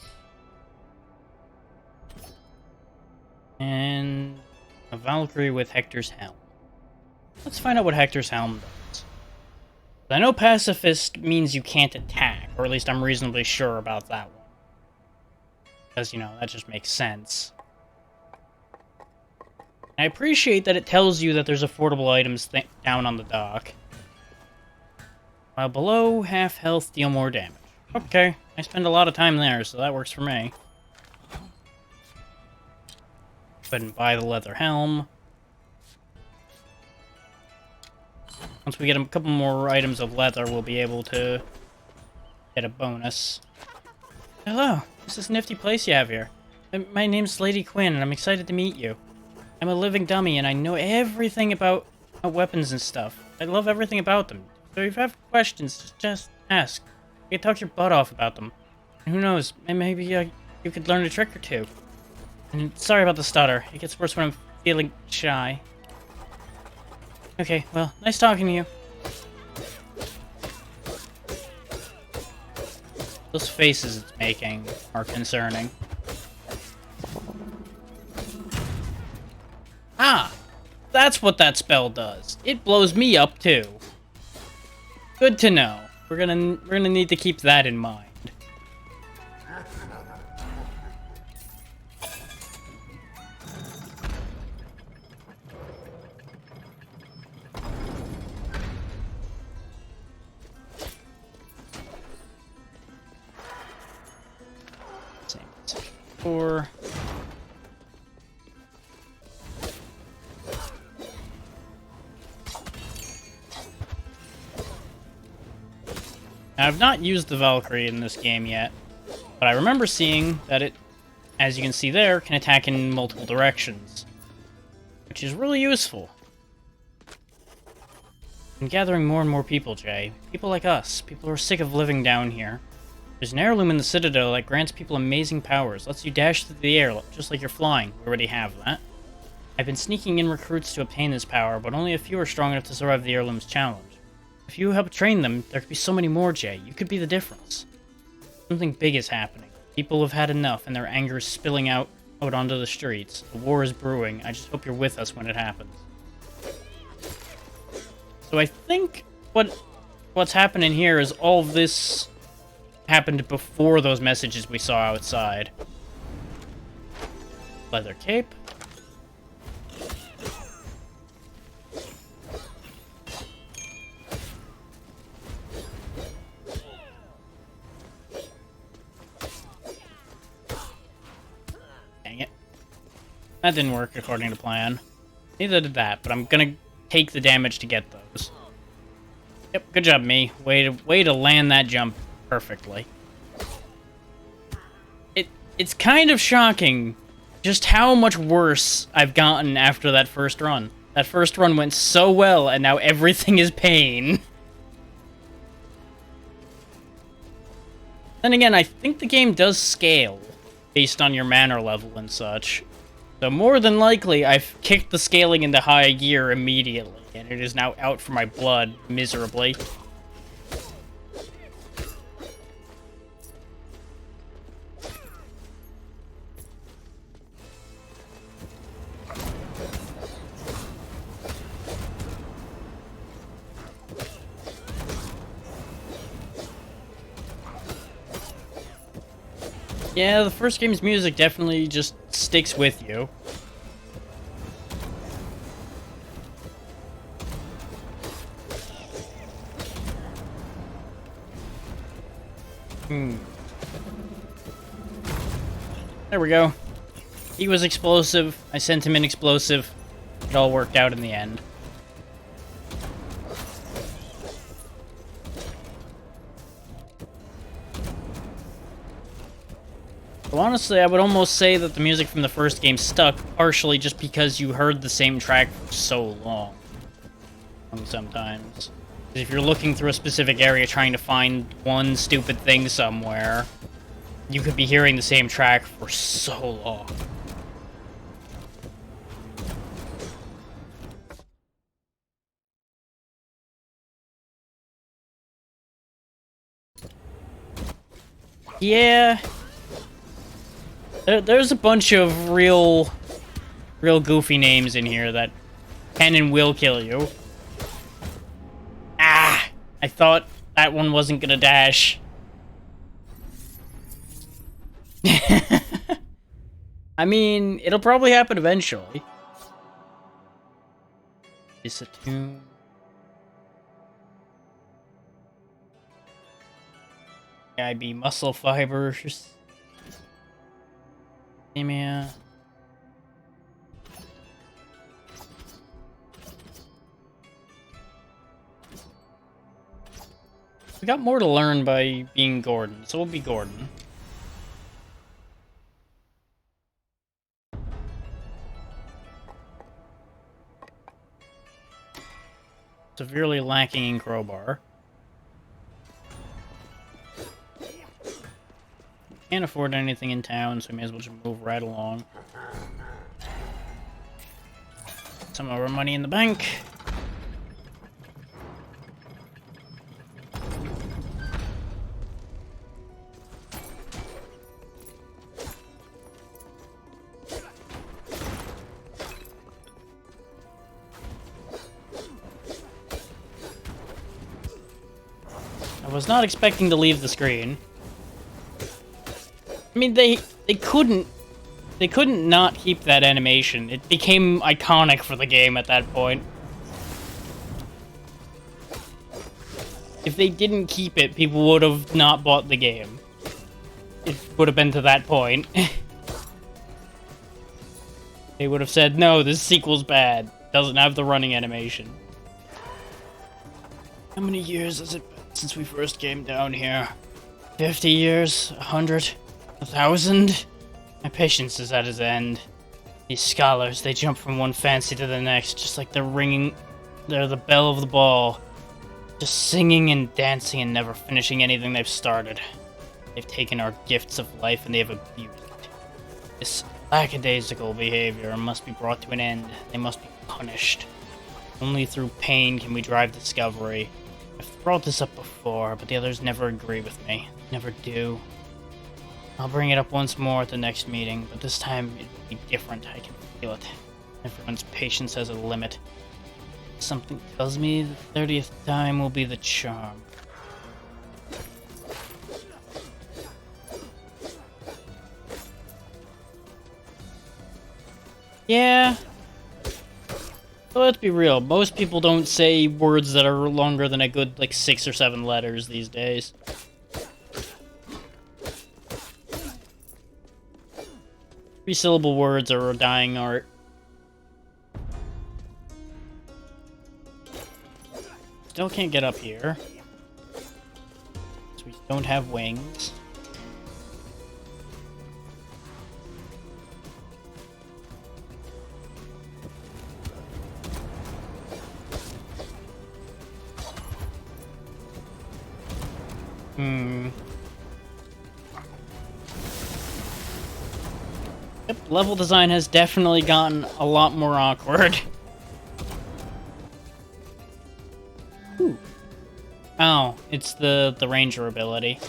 And a Valkyrie with Hector's helm. Let's find out what Hector's helm does. I know pacifist means you can't attack, or at least I'm reasonably sure about that one. Because, you know, that just makes sense. I appreciate that it tells you that there's affordable items down on the dock. While below half health, deal more damage. Okay, I spend a lot of time there, so that works for me. Go ahead and buy the leather helm. Once we get a couple more items of leather, we'll be able to get a bonus. Hello, this is a nifty place you have here. My name's Lady Quinn, and I'm excited to meet you. I'm a living dummy, and I know everything about weapons and stuff. I love everything about them. So if you have questions, just ask. You could talk your butt off about them. And who knows, maybe you could learn a trick or two. And sorry about the stutter. It gets worse when I'm feeling shy. Okay, well, nice talking to you. Those faces it's making are concerning. Ah! That's what that spell does. It blows me up, too. Good to know. We're gonna need to keep that in mind. Same as before. Now, I've not used the Valkyrie in this game yet, but I remember seeing that it, as you can see there, can attack in multiple directions, which is really useful. I'm gathering more and more people, Jay. People like us. People who are sick of living down here. There's an heirloom in the Citadel that grants people amazing powers, lets you dash through the air just like you're flying. We already have that. I've been sneaking in recruits to obtain this power, but only a few are strong enough to survive the heirloom's challenge. If you help train them, there could be so many more, Jay. You could be the difference. Something big is happening. People have had enough, and their anger is spilling out onto the streets. The war is brewing. I just hope you're with us when it happens. So I think what's happening here is all of this happened before those messages we saw outside. Leather cape. Dang it. That didn't work according to plan. Neither did that, but I'm gonna take the damage to get those. Yep, good job, me. Way to land that jump perfectly. It's kind of shocking just how much worse I've gotten after that first run. That first run went so well, and now everything is pain. Then again, I think the game does scale based on your mana level and such. So more than likely, I've kicked the scaling into high gear immediately, and it is now out for my blood miserably. Yeah, the first game's music definitely just sticks with you. There we go. He was explosive. I sent him an explosive. It all worked out in the end. So honestly, I would almost say that the music from the first game stuck, partially just because you heard the same track for so long. Sometimes. If you're looking through a specific area trying to find one stupid thing somewhere, you could be hearing the same track for so long. Yeah. There's a bunch of real goofy names in here that can and will kill you. Ah! I thought that one wasn't gonna dash. I mean, it'll probably happen eventually. Is a tune. IB muscle fibers. Anemia. We got more to learn by being Gordon, so we'll be Gordon. Severely lacking in crowbar. Can't afford anything in town, so we may as well just move right along. Some of our money in the bank. I was not expecting to leave the screen. I mean, they couldn't not keep that animation. It became iconic for the game at that point. If they didn't keep it, people would have not bought the game. It would have been to that point. They would have said, no, this sequel's bad. Doesn't have the running animation. How many years has it been since we first came down here? 50 years? 100? 1,000? My patience is at its end. These scholars, they jump from one fancy to the next, just like they're the bell of the ball. Just singing and dancing and never finishing anything they've started. They've taken our gifts of life and they have abused it. This lackadaisical behavior must be brought to an end. They must be punished. Only through pain can we drive discovery. I've brought this up before, but the others never agree with me. Never do. I'll bring it up once more at the next meeting, but this time it will be different. I can feel it. Everyone's patience has a limit. Something tells me the 30th time will be the charm. Yeah. So let's be real. Most people don't say words that are longer than a good, like, 6 or 7 letters these days. Three-syllable words are a dying art. Still can't get up here. So we don't have wings. Yep, level design has definitely gotten a lot more awkward. Ooh. Oh, it's the ranger ability.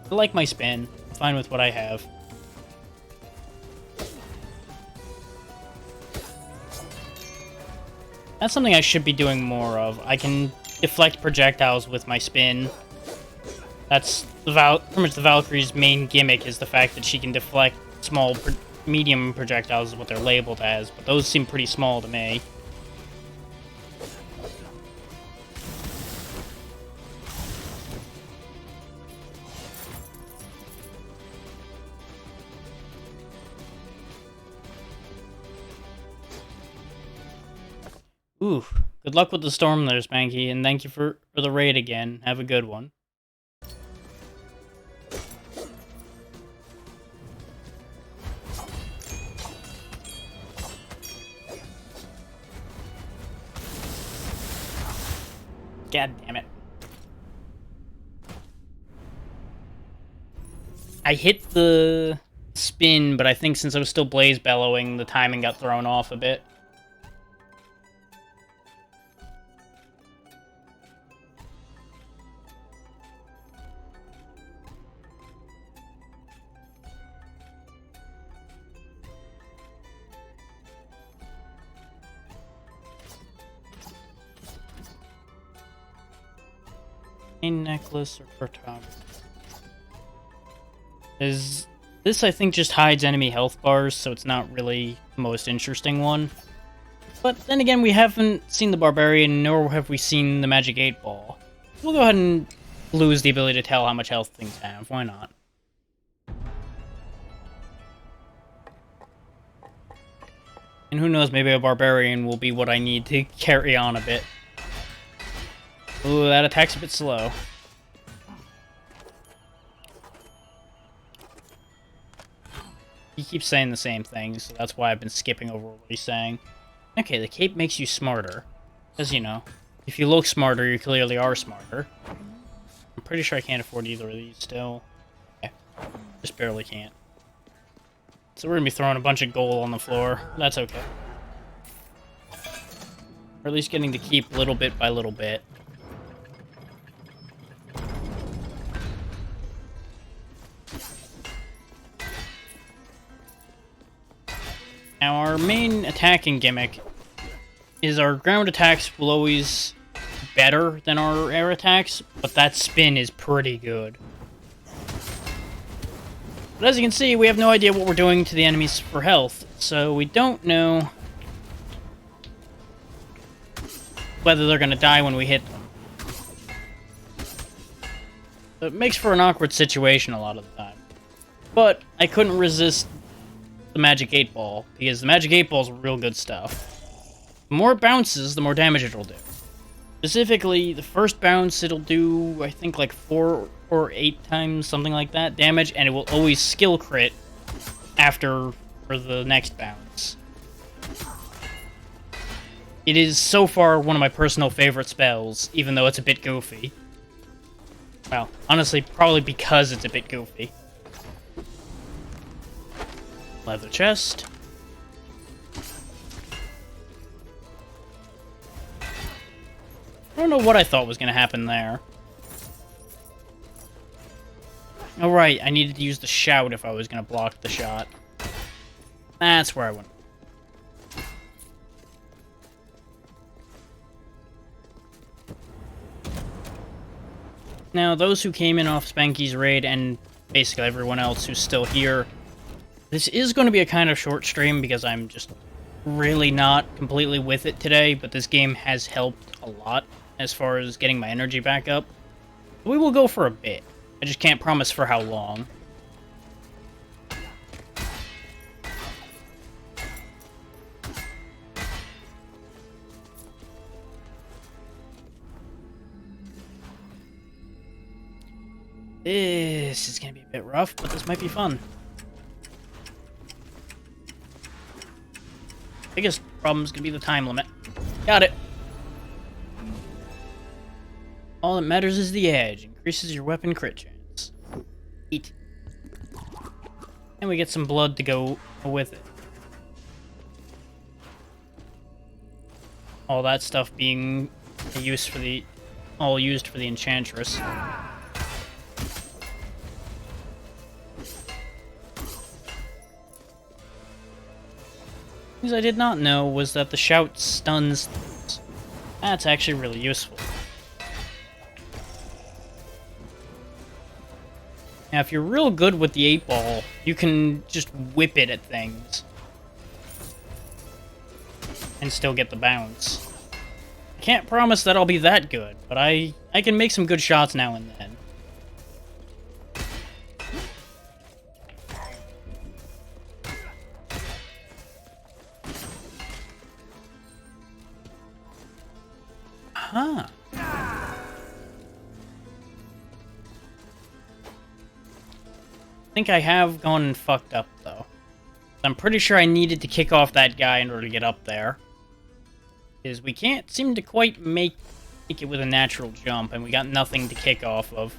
I like my spin. I'm fine with what I have. That's something I should be doing more of. I can deflect projectiles with my spin. That's pretty much the Valkyrie's main gimmick, is the fact that she can deflect medium projectiles is what they're labeled as, but those seem pretty small to me. Ooh, good luck with the storm there, Spanky, and thank you for the raid again. Have a good one. God damn it. I hit the spin, but I think since I was still blaze bellowing, the timing got thrown off a bit. Necklace or cartography. This, I think, just hides enemy health bars, so it's not really the most interesting one. But then again, we haven't seen the Barbarian, nor have we seen the Magic 8 Ball. We'll go ahead and lose the ability to tell how much health things have. Why not? And who knows, maybe a Barbarian will be what I need to carry on a bit. Ooh, that attack's a bit slow. He keeps saying the same things, so that's why I've been skipping over what he's saying. Okay, the cape makes you smarter. Because, you know, if you look smarter, you clearly are smarter. I'm pretty sure I can't afford either of these still. Okay. Just barely can't. So we're gonna be throwing a bunch of gold on the floor. That's okay. Or at least getting to keep little bit by little bit. Now our main attacking gimmick is our ground attacks will always be better than our air attacks, but that spin is pretty good. But as you can see, we have no idea what we're doing to the enemies for health, so we don't know whether they're going to die when we hit them. So it makes for an awkward situation a lot of the time. But I couldn't resist the Magic 8 Ball, because the Magic 8 Ball is real good stuff. The more it bounces, the more damage it'll do. Specifically, the first bounce, it'll do, I think, like 4 or 8 times, something like that, damage, and it will always skill crit after for the next bounce. It is so far one of my personal favorite spells, even though it's a bit goofy. Well, honestly, probably because it's a bit goofy. Leather chest. I don't know what I thought was going to happen there. Oh, right, I needed to use the shout if I was going to block the shot. That's where I went. Now, those who came in off Spanky's raid, and basically everyone else who's still here, this is going to be a kind of short stream because I'm just really not completely with it today, but this game has helped a lot as far as getting my energy back up. We will go for a bit. I just can't promise for how long. This is going to be a bit rough, but this might be fun. Biggest problem is going to be the time limit. Got it. All that matters is the edge. Increases your weapon crit chance. Eat. And we get some blood to go with it. All that stuff being used for the Enchantress. Things I did not know was that the shout stuns things. That's actually really useful. Now, if you're real good with the 8-ball, you can just whip it at things. And still get the bounce. I can't promise that I'll be that good, but I can make some good shots now and then. Huh. I think I have gone and fucked up, though. I'm pretty sure I needed to kick off that guy in order to get up there. Because we can't seem to quite make it with a natural jump, and we got nothing to kick off of.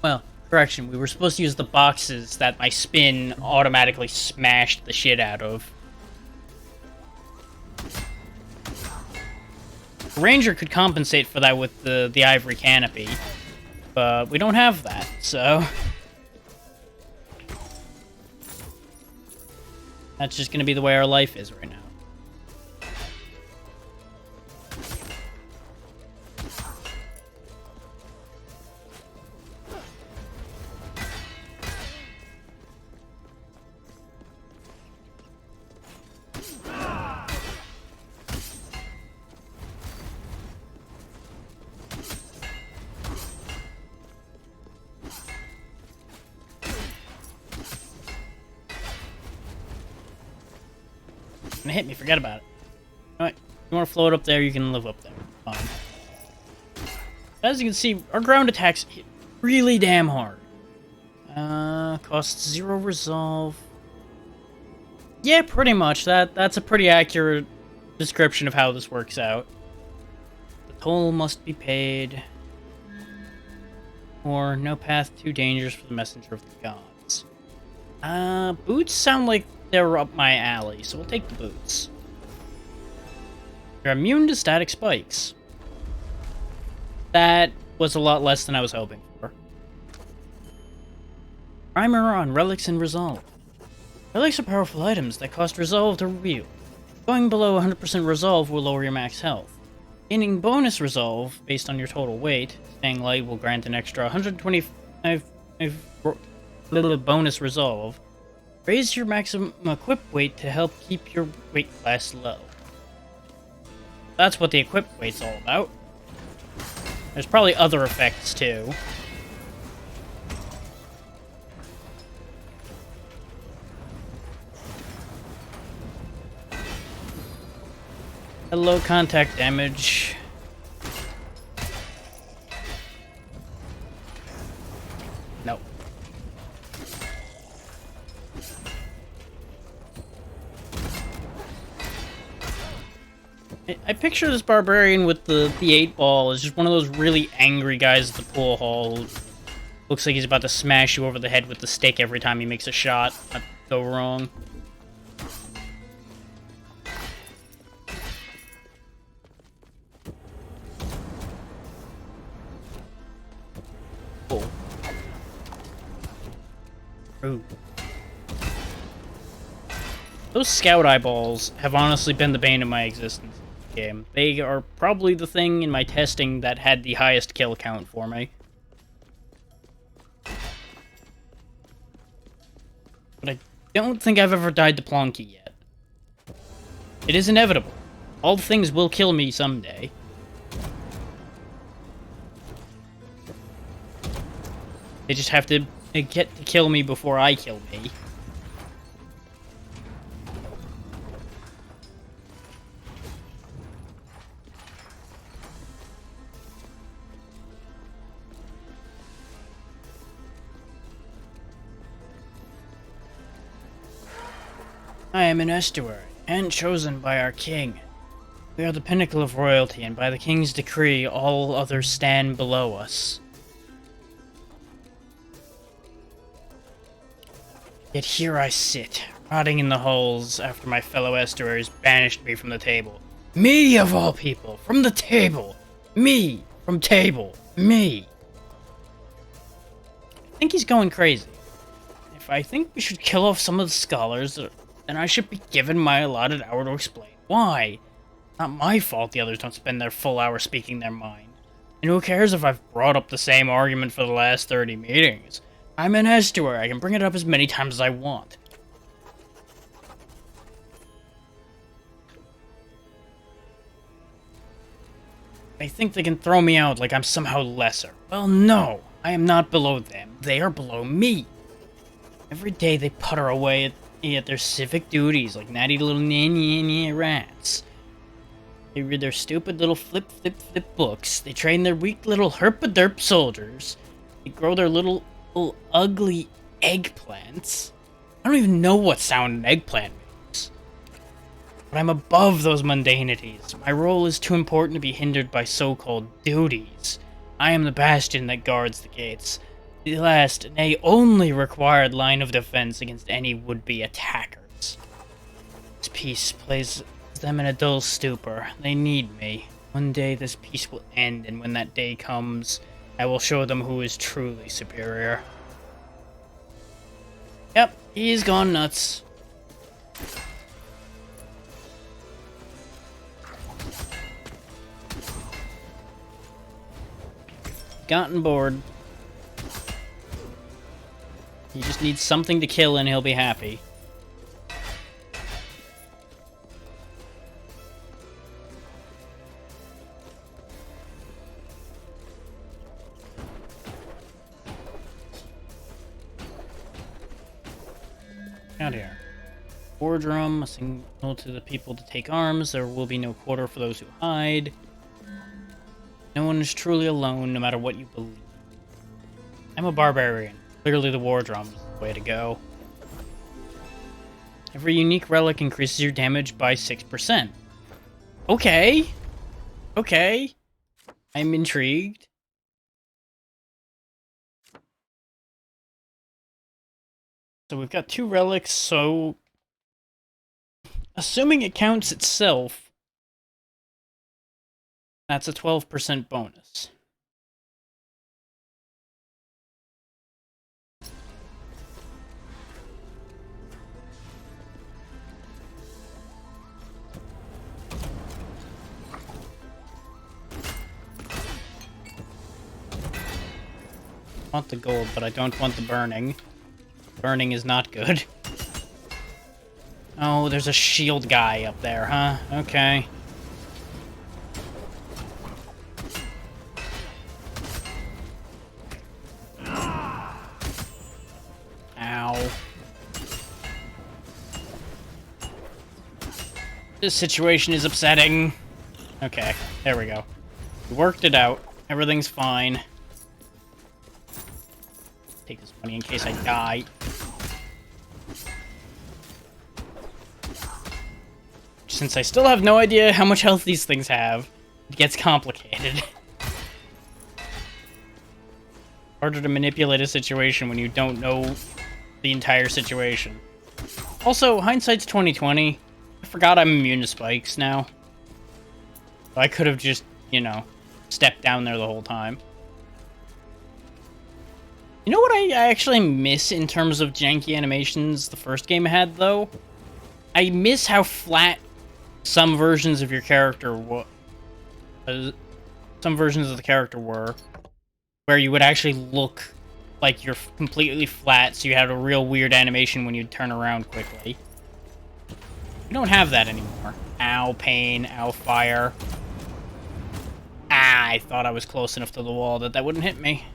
Well, correction, we were supposed to use the boxes that my spin automatically smashed the shit out of. Ranger could compensate for that with the ivory canopy, but we don't have that, so that's just gonna be the way our life is right now. Gonna hit me, forget about it. Alright, you wanna float up there, you can live up there. Fine. As you can see, our ground attacks hit really damn hard. Costs 0 resolve. Yeah, pretty much. That's a pretty accurate description of how this works out. The toll must be paid. or no path too dangerous for the messenger of the gods. Boots sound like they're up my alley, so we'll take the boots. You're immune to static spikes. That was a lot less than I was hoping for. Primer on Relics and Resolve. Relics are powerful items that cost Resolve to wield. Going below 100% Resolve will lower your max health. Gaining bonus Resolve based on your total weight, staying light will grant an extra 125 bonus Resolve. Raise your maximum equip weight to help keep your weight class low. That's what the equip weight's all about. There's probably other effects too. Low contact damage. No. I picture this barbarian with the 8-ball as just one of those really angry guys at the pool hall who looks like he's about to smash you over the head with the stick every time he makes a shot. Not go wrong. Ooh. Those scout eyeballs have honestly been the bane of my existence in this game. They are probably the thing in my testing that had the highest kill count for me. But I don't think I've ever died to Plonky yet. It is inevitable. All things will kill me someday. They just have to get to kill me before I kill me. I am an estuary, and chosen by our king. We are the pinnacle of royalty, and by the king's decree, all others stand below us. Yet here I sit, rotting in the halls after my fellow estuaries banished me from the table. Me, of all people, from the table! Me, from table, me! I think he's going crazy. If I think we should kill off some of the scholars, then I should be given my allotted hour to explain why. Not my fault the others don't spend their full hour speaking their mind. And who cares if I've brought up the same argument for the last 30 meetings? I'm an estuary. I can bring it up as many times as I want. They think they can throw me out like I'm somehow lesser. Well, no. I am not below them. They are below me. Every day they putter away at their civic duties like natty little nanny rats. They read their stupid little flip books. They train their weak little herpaderp soldiers. They grow their little ugly eggplants. I don't even know what sound an eggplant makes. But I'm above those mundanities. My role is too important to be hindered by so-called duties. I am the bastion that guards the gates. The last, nay, only required line of defense against any would-be attackers. This peace places them in a dull stupor. They need me. One day this peace will end, and when that day comes, I will show them who is truly superior. Yep, he's gone nuts. Gotten bored. He just needs something to kill and he'll be happy. Out here. War drum, a signal to the people to take arms. There will be no quarter for those who hide. No one is truly alone, no matter what you believe. I'm a barbarian. Clearly the war drum is the way to go. Every unique relic increases your damage by 6%. Okay. Okay. I'm intrigued. So we've got 2 relics, so assuming it counts itself, that's a 12% bonus. I want the gold, but I don't want the burning. Burning is not good. Oh, there's a shield guy up there, huh? Okay. Ow. This situation is upsetting. Okay, there we go. We worked it out. Everything's fine. Take this money in case I die. Since I still have no idea how much health these things have, it gets complicated. Harder to manipulate a situation when you don't know the entire situation. Also, hindsight's 2020. I forgot I'm immune to spikes now. I could have just, you know, stepped down there the whole time. You know what I actually miss in terms of janky animations the first game had, though? I miss how flat some versions of your character were. Some versions of the character were, where you would actually look like you're completely flat, so you had a real weird animation when you'd turn around quickly. We don't have that anymore. Ow, pain, ow, fire. Ah, I thought I was close enough to the wall that that wouldn't hit me.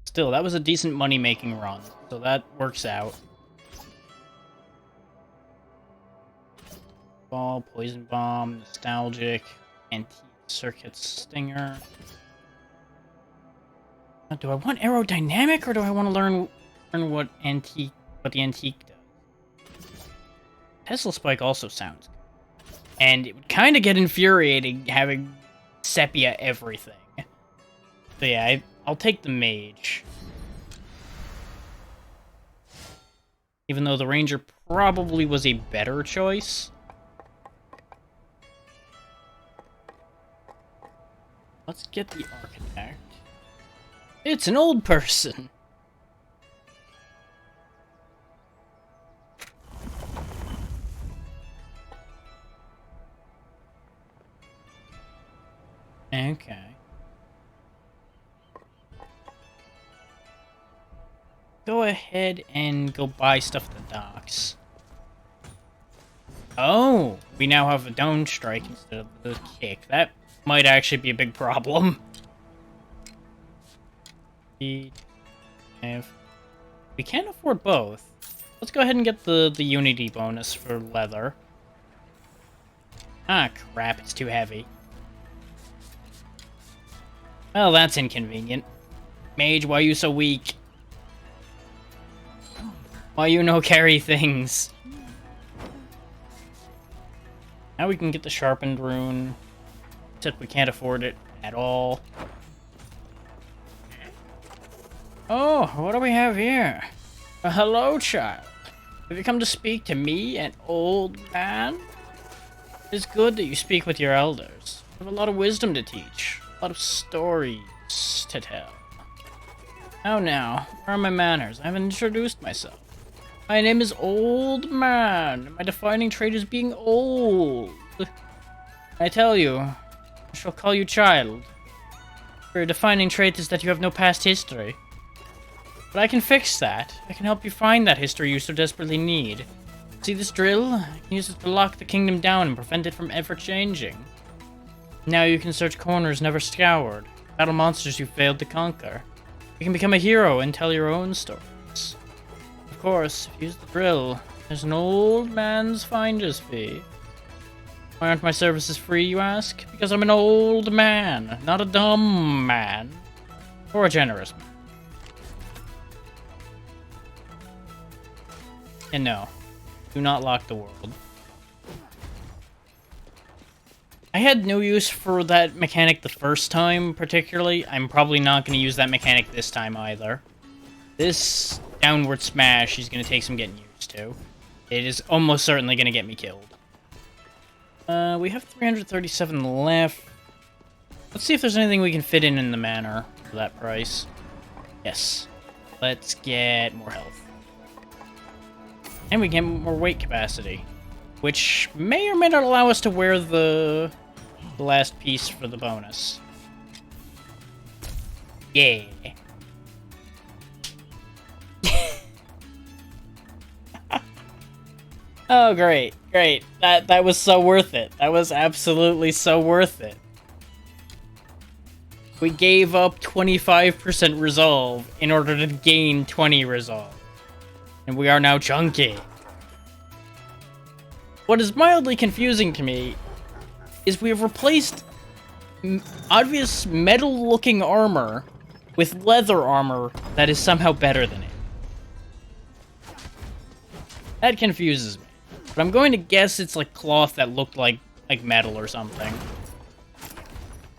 Still, that was a decent money-making run, so that works out. Ball, poison bomb, nostalgic, anti-circuit stinger. Do I want aerodynamic, or do I want to learn what the antique does? Tesla spike also sounds good. And it would kind of get infuriating having sepia everything. So yeah, I'll take the mage. Even though the ranger probably was a better choice. Let's get the architect. It's an old person. Okay. Go ahead and go buy stuff at the docks. Oh, we now have a down strike instead of the kick. That might actually be a big problem. We can't afford both. Let's go ahead and get the unity bonus for leather. Ah, crap, it's too heavy. Well, that's inconvenient. Mage, why are you so weak? Why you no carry things? Now we can get the sharpened rune. Except we can't afford it at all. Oh, what do we have here? Hello, child. Have you come to speak to me, an old man? It's good that you speak with your elders. You have a lot of wisdom to teach. A lot of stories to tell. Oh, now, where are my manners? I haven't introduced myself. My name is Old Man. My defining trait is being old. I tell you, I shall call you child. Your defining trait is that you have no past history. But I can fix that. I can help you find that history you so desperately need. See this drill? I can use it to lock the kingdom down and prevent it from ever changing. Now you can search corners never scoured, battle monsters you failed to conquer. You can become a hero and tell your own stories. Of course, if you use the drill, there's an old man's finder's fee. Why aren't my services free, you ask? Because I'm an old man, not a dumb man. Or a generous man. And no, do not lock the world. I had no use for that mechanic the first time, particularly. I'm probably not going to use that mechanic this time either. This downward smash is going to take some getting used to. It is almost certainly going to get me killed. We have 337 left. Let's see if there's anything we can fit in the manor for that price. Yes. Let's get more health. And we get more weight capacity, which may or may not allow us to wear the last piece for the bonus. Yeah. Oh, great, great. That was so worth it. That was absolutely so worth it. We gave up 25% resolve in order to gain 20 resolve. And we are now chunky. What is mildly confusing to me is we have replaced obvious metal-looking armor with leather armor that is somehow better than it. That confuses me. But I'm going to guess it's like cloth that looked like metal or something.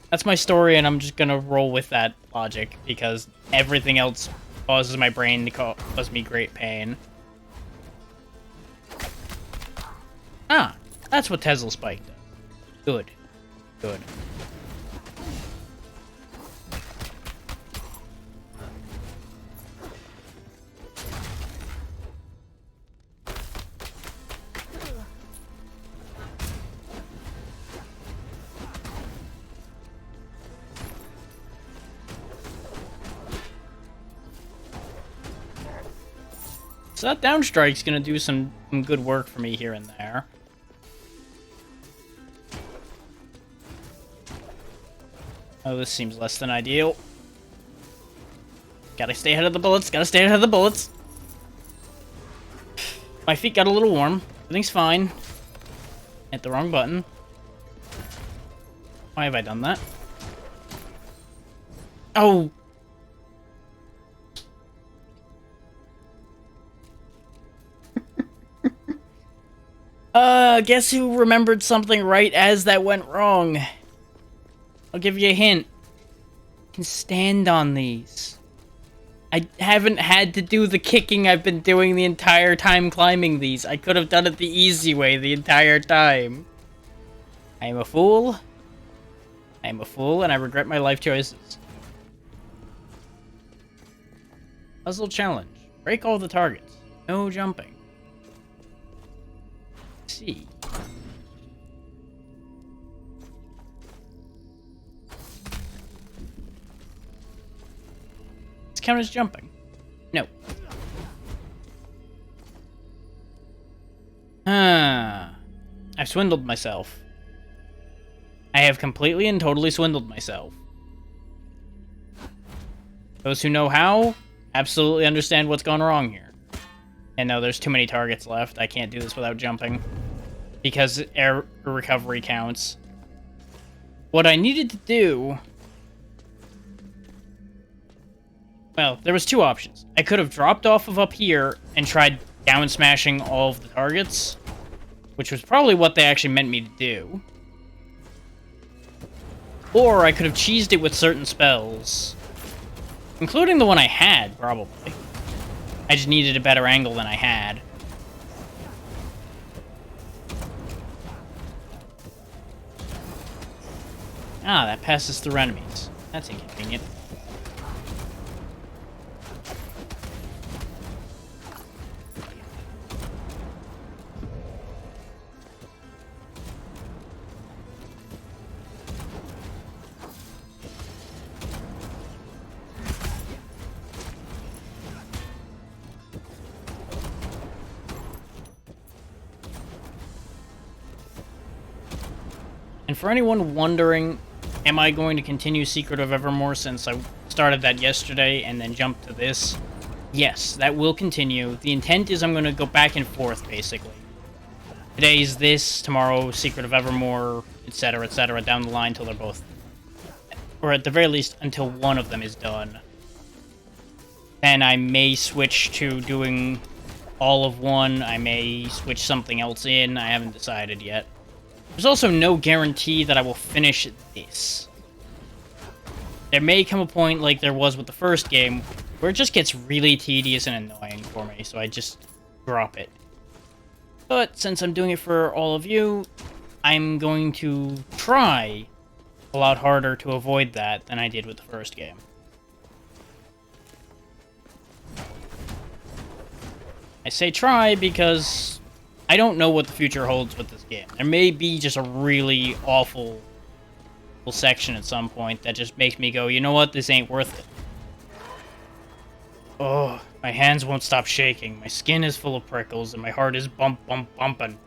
That's my story, and I'm just gonna roll with that logic, because everything else causes my brain to cause me great pain. Ah, that's what Tesla Spike does. Good. Good. So that downstrike's gonna do some good work for me here and there. Oh, this seems less than ideal. Gotta stay ahead of the bullets, gotta stay ahead of the bullets. My feet got a little warm. Everything's fine. Hit the wrong button. Why have I done that? Oh! Guess who remembered something right as that went wrong? I'll give you a hint. I can stand on these. I haven't had to do the kicking I've been doing the entire time climbing these. I could have done it the easy way the entire time. I am a fool. I am a fool, and I regret my life choices. Puzzle challenge. Break all the targets. No jumping. See. Let's count as jumping. No. I've swindled myself. I have completely and totally swindled myself. Those who know how absolutely understand what's gone wrong here. And no, there's too many targets left. I can't do this without jumping. Because air recovery counts. What I needed to do... Well, there was two options. I could have dropped off of up here and tried down smashing all of the targets. Which was probably what they actually meant me to do. Or I could have cheesed it with certain spells. Including the one I had, probably. I just needed a better angle than I had. Ah, that passes through enemies. That's inconvenient. And for anyone wondering, am I going to continue Secret of Evermore since I started that yesterday and then jumped to this? Yes, that will continue. The intent is I'm going to go back and forth, basically. Today's this, tomorrow Secret of Evermore, etc., down the line till they're both... Or at the very least, until one of them is done. Then I may switch to doing all of one. I may switch something else in. I haven't decided yet. There's also no guarantee that I will finish this. There may come a point like there was with the first game where it just gets really tedious and annoying for me, so I just drop it. But since I'm doing it for all of you, I'm going to try a lot harder to avoid that than I did with the first game. I say try because I don't know what the future holds with this game. There may be just a really awful section at some point that just makes me go, you know what, this ain't worth it. Oh, my hands won't stop shaking, my skin is full of prickles, and my heart is bumping.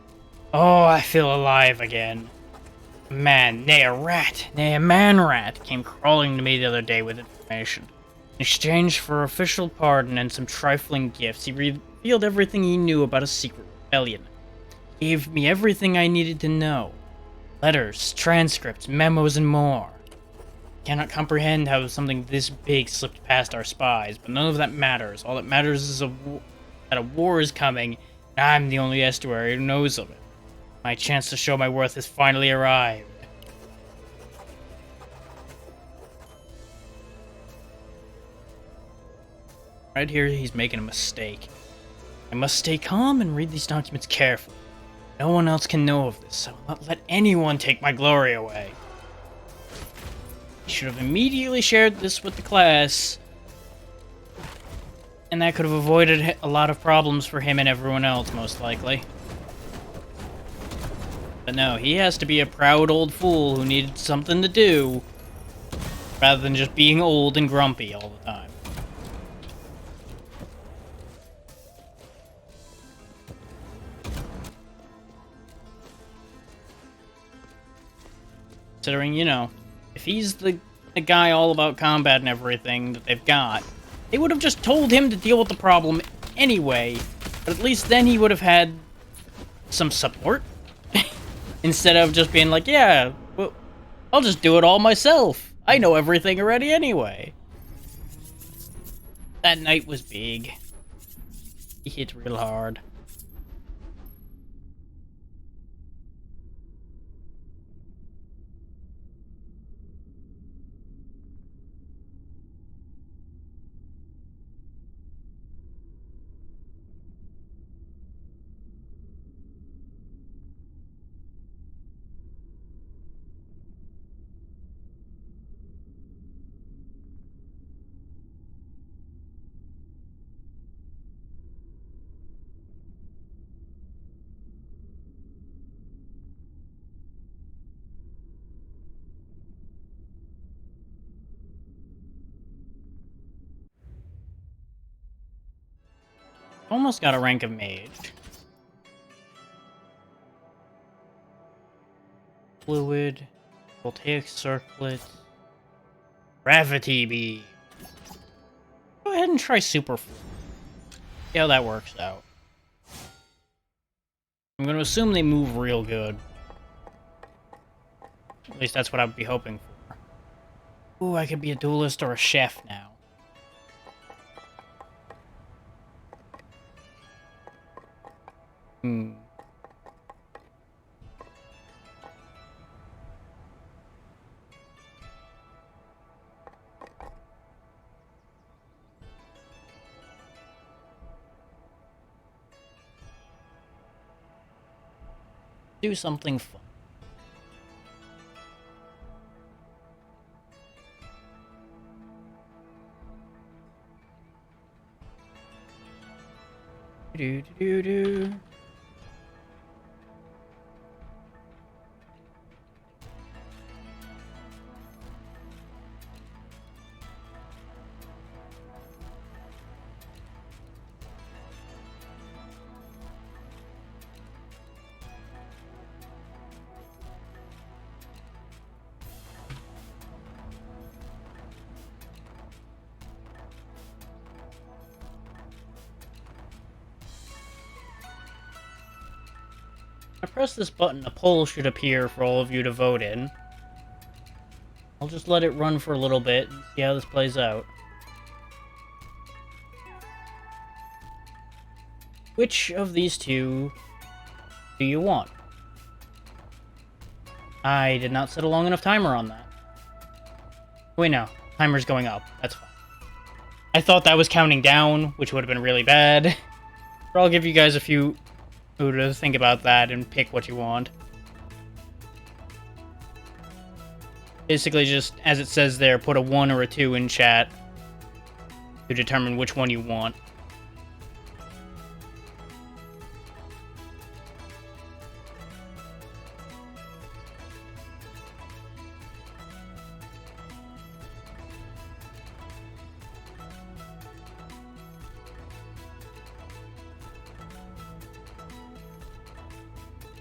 Oh, I feel alive again. A man, nay a man rat, came crawling to me the other day with information. In exchange for official pardon and some trifling gifts, he revealed everything he knew about a secret rebellion. He gave me everything I needed to know. Letters, transcripts, memos, and more. I cannot comprehend how something this big slipped past our spies, but none of that matters. All that matters is that a war is coming, and I'm the only estuary who knows of it. My chance to show my worth has finally arrived. Right here, he's making a mistake. I must stay calm and read these documents carefully. No one else can know of this, so I'll not let anyone take my glory away. He should have immediately shared this with the class, and that could have avoided a lot of problems for him and everyone else, most likely. But no, he has to be a proud old fool who needed something to do, rather than just being old and grumpy all the time. Considering, you know, if he's the guy all about combat and everything that they've got, they would have just told him to deal with the problem anyway, but at least then he would have had some support. Instead of just being like, yeah, well, I'll just do it all myself. I know everything already anyway. That night was big. He hit real hard. Almost got a rank of mage. Fluid, voltaic circlet, gravity beam. Go ahead and try super fluid. See how that works out. I'm going to assume they move real good. At least that's what I would be hoping for. Ooh, I could be a duelist or a chef now. Do something fun. Do. I press this button, a poll should appear for all of you to vote in. I'll just let it run for a little bit and see how this plays out. Which of these two do you want? I did not set a long enough timer on that. Wait, no. Timer's going up. That's fine. I thought that was counting down, which would have been really bad. But I'll give you guys a few to think about that and pick what you want. Basically, just as it says there, put a 1 or a 2 in chat to determine which one you want.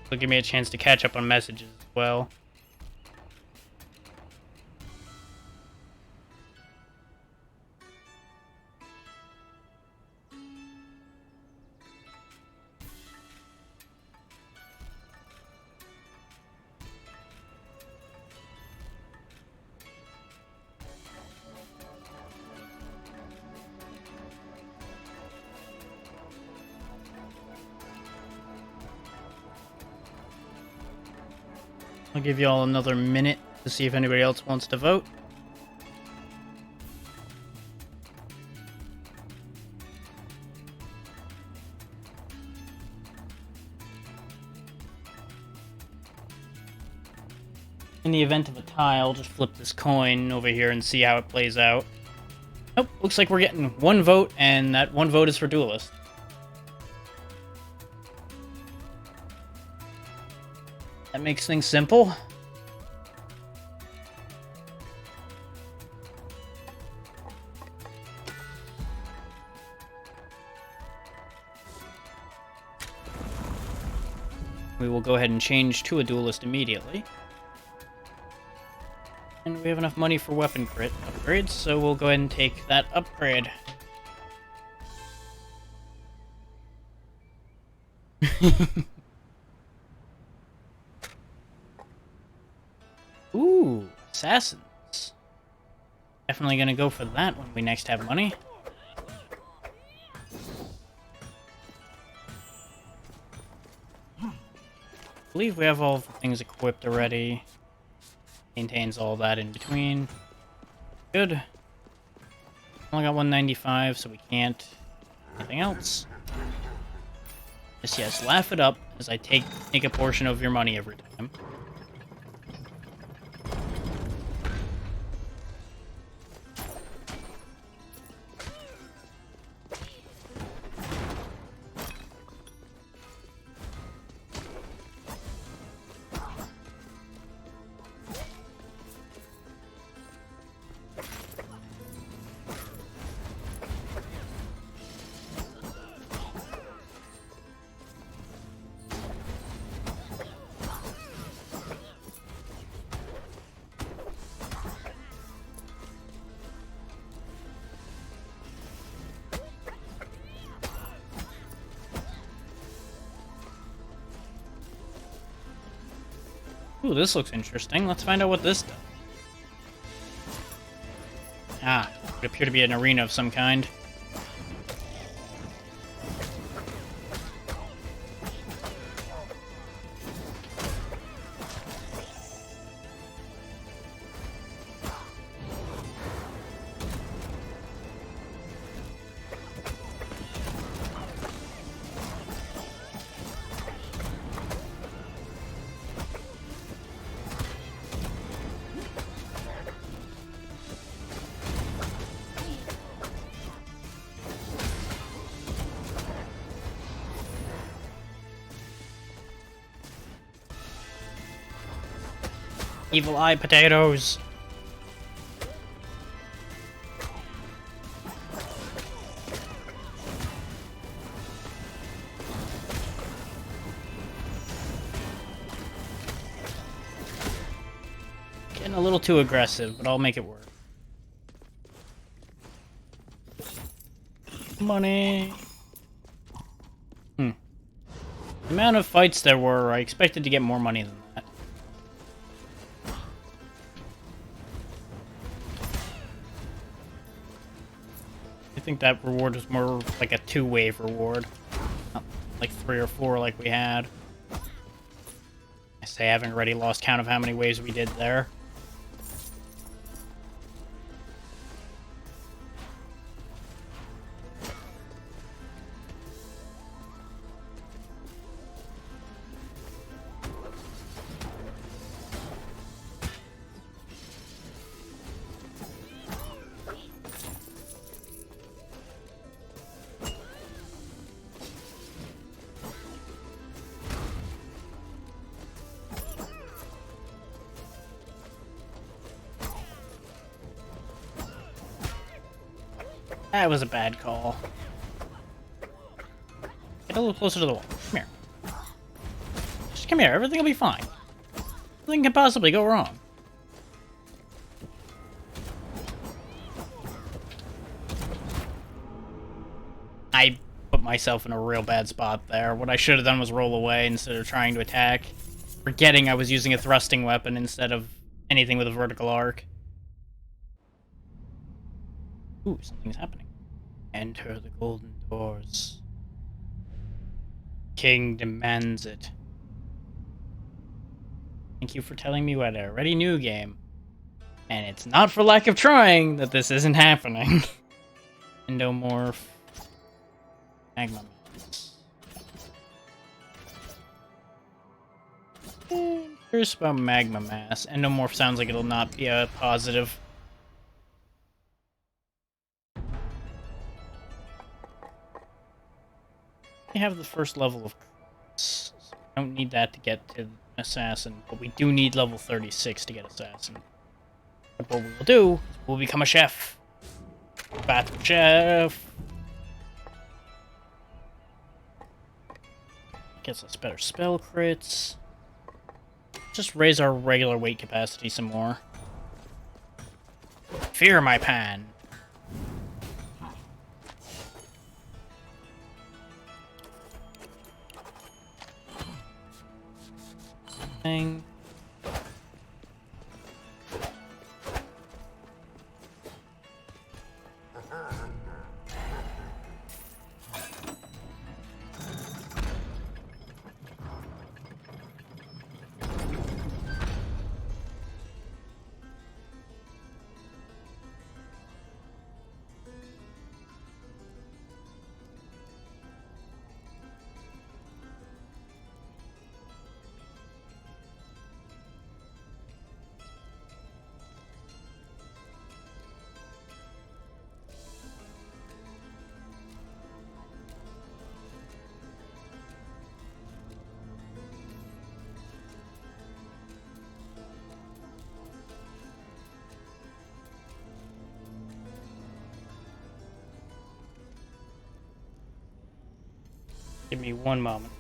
It'll give me a chance to catch up on messages as well. I'll give you all another minute to see if anybody else wants to vote. In the event of a tie, I'll just flip this coin over here and see how it plays out. Nope, looks like we're getting 1 vote, and that 1 vote is for Duelist. That makes things simple. We will go ahead and change to a Duelist immediately. And we have enough money for weapon crit upgrades, so we'll go ahead and take that upgrade. Ooh, assassins. Definitely gonna go for that when we next have money. I believe we have all the things equipped already. Maintains all that in between. Good. Only got 195, so we can't. Anything else? Yes, laugh it up as I take a portion of your money every time. Ooh, this looks interesting. Let's find out what this does. Ah, it would appear to be an arena of some kind. Evil eye potatoes. Getting a little too aggressive, but I'll make it work. Money. The amount of fights there were, I expected to get more money than that. I think that reward was more like a 2-wave reward. Not like 3 or 4 like we had. Yes. say I haven't already lost count of how many waves we did there. That was a bad call. Get a little closer to the wall. Come here. Just come here. Everything will be fine. Nothing can possibly go wrong. I put myself in a real bad spot there. What I should have done was roll away instead of trying to attack. Forgetting I was using a thrusting weapon instead of anything with a vertical arc. Ooh, something's happening. Enter the golden doors. King demands it. Thank you for telling me what I already knew, game. And it's not for lack of trying that this isn't happening. Endomorph. Magma Mass. Curious about Magma Mass. Endomorph sounds like it'll not be a positive. We have the first level of so we don't need that to get to Assassin, but we do need level 36 to get Assassin. But what we will do is we'll become a chef. Battle chef. Gets us better spell crits. Just raise our regular weight capacity some more. Fear my pan. Thing. Give me one moment.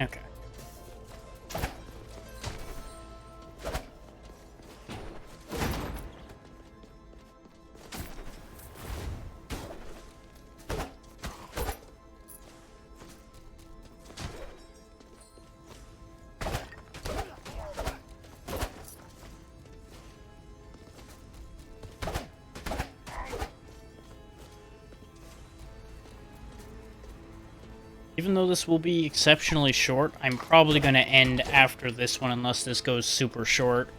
Okay. Even though this will be exceptionally short, I'm probably going to end after this one unless this goes super short.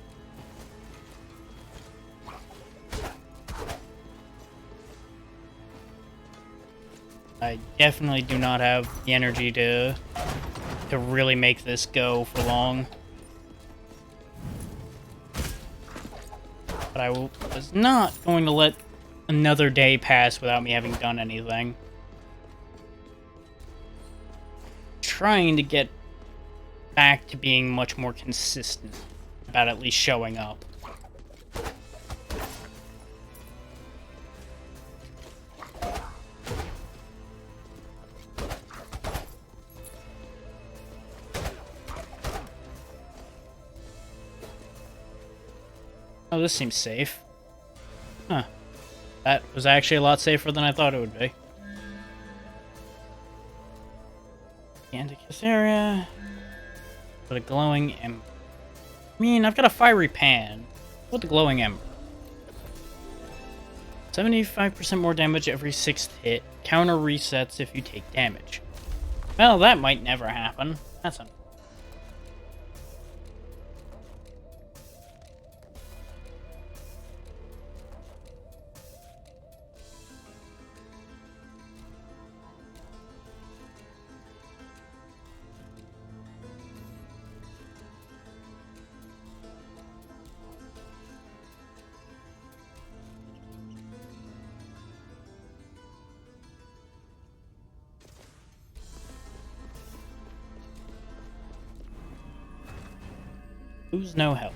I definitely do not have the energy to really make this go for long. But I was not going to let another day pass without me having done anything. Trying to get back to being much more consistent about at least showing up. Oh, this seems safe. Huh. That was actually a lot safer than I thought it would be. Anticus area. With a glowing ember. I mean, I've got a fiery pan. With the glowing ember. 75% more damage every 6th hit. Counter resets if you take damage. Well, that might never happen. That's unfortunate. Lose no health.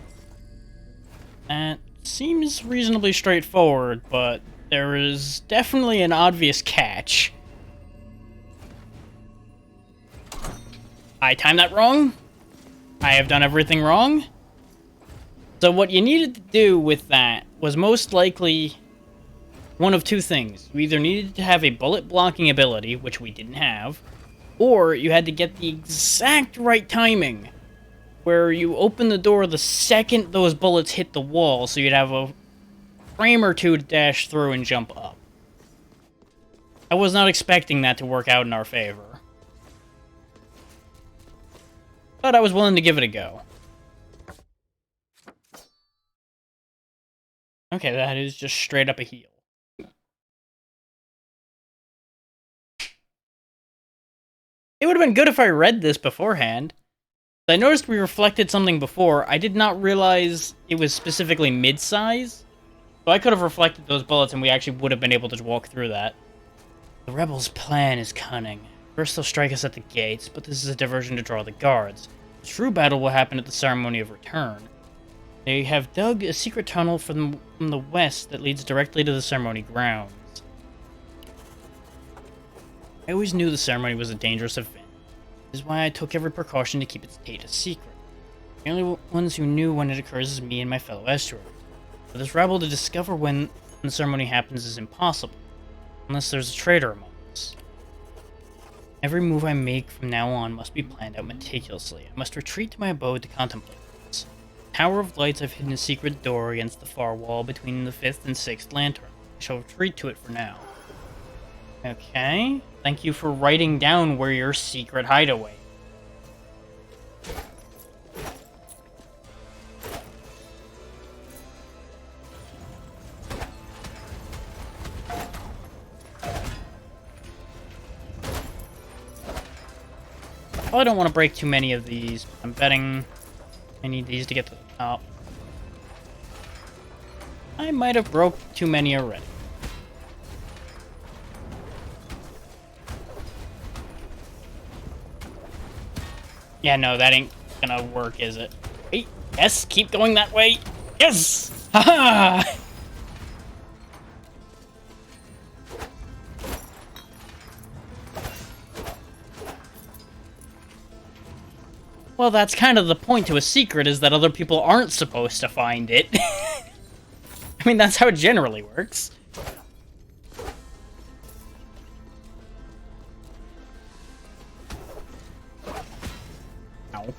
That seems reasonably straightforward, but there is definitely an obvious catch. I timed that wrong. I have done everything wrong. So what you needed to do with that was most likely one of two things. You either needed to have a bullet blocking ability, which we didn't have, or you had to get the exact right timing where you open the door the second those bullets hit the wall, so you'd have a frame or two to dash through and jump up. I was not expecting that to work out in our favor, but I was willing to give it a go. Okay, that is just straight up a heal. It would have been good if I read this beforehand. I noticed we reflected something before. I did not realize it was specifically mid-size. So I could have reflected those bullets and we actually would have been able to walk through that. The rebels' plan is cunning. First they'll strike us at the gates, but this is a diversion to draw the guards. The true battle will happen at the ceremony of return. They have dug a secret tunnel from the west that leads directly to the ceremony grounds. I always knew the ceremony was a dangerous event. This is why I took every precaution to keep its date a secret. The only ones who knew when it occurs is me and my fellow Estuary. For this rabble to discover when the ceremony happens is impossible, unless there's a traitor among us. Every move I make from now on must be planned out meticulously. I must retreat to my abode to contemplate this. Tower of Lights, I've hidden a secret door against the far wall between the 5th and 6th lantern. I shall retreat to it for now. Okay. Thank you for writing down where your secret hideaway. Well, I don't want to break too many of these. I'm betting I need these to get to the top. I might have broke too many already. Yeah, no, that ain't gonna work, is it? Wait, yes, keep going that way. Yes! Haha! Well, that's kind of the point to a secret, is that other people aren't supposed to find it. I mean, that's how it generally works. Ow.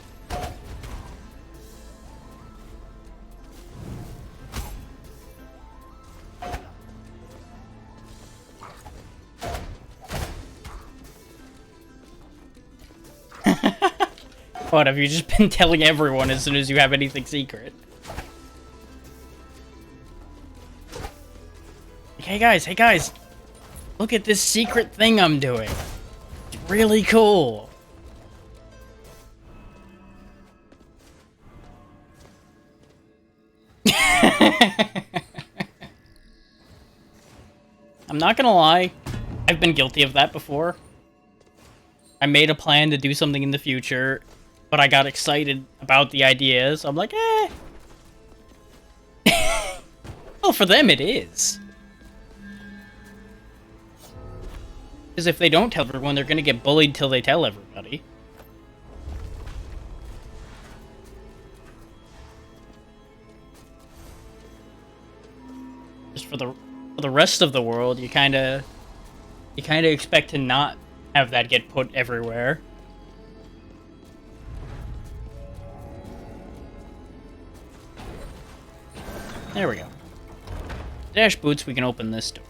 What, have you just been telling everyone as soon as you have anything secret? Hey guys! Look at this secret thing I'm doing. It's really cool. I'm not gonna lie, I've been guilty of that before. I made a plan to do something in the future, but I got excited about the ideas. I'm like, eh. Well, for them it is. Because if they don't tell everyone, they're gonna get bullied till they tell everybody. for the rest of the world, you kind of expect to not have that get put everywhere. There we go. Dash boots, we can open this door.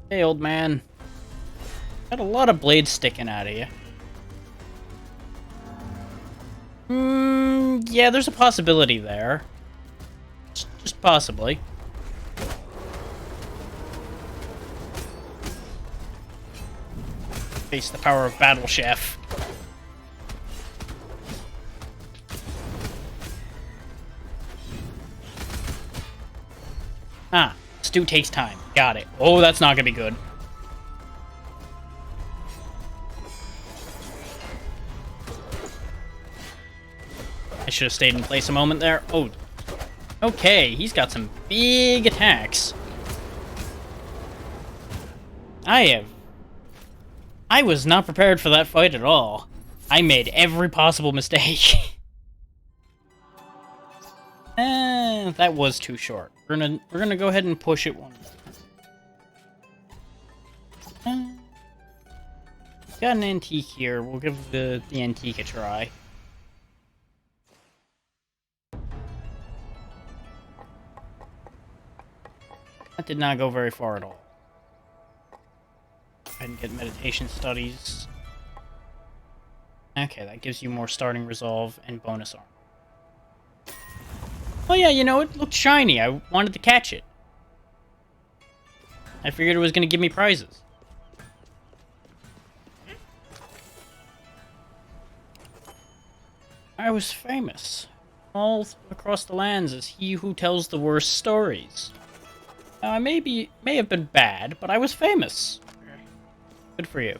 Hey, old man. Got a lot of blades sticking out of you. Yeah, there's a possibility there. Just possibly. Face the power of Battle Chef. Ah, stew takes time. Got it. Oh, that's not gonna be good. I should have stayed in place a moment there. Oh, okay, he's got some big attacks. I was not prepared for that fight at all. I made every possible mistake. That was too short. We're gonna go ahead and push it one more. Got an antique here. We'll give the antique a try. That did not go very far at all. Go ahead and get meditation studies. Okay, that gives you more starting resolve and bonus armor. Oh yeah, you know, it looked shiny. I wanted to catch it. I figured it was going to give me prizes. I was famous. All across the lands as he who tells the worst stories. Now, I may have been bad, but I was famous. Good for you.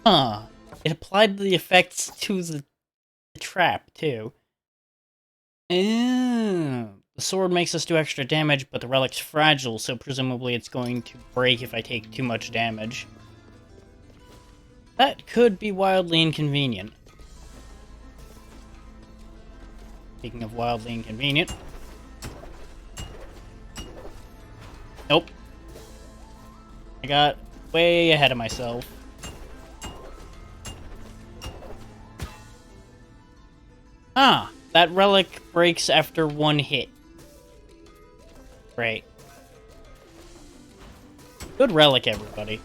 Huh. It applied the effects to the trap, too. The sword makes us do extra damage, but the relic's fragile, so presumably it's going to break if I take too much damage. That could be wildly inconvenient. Speaking of wildly inconvenient. Nope. I got way ahead of myself. Ah, that relic breaks after one hit. Great. Good relic, everybody.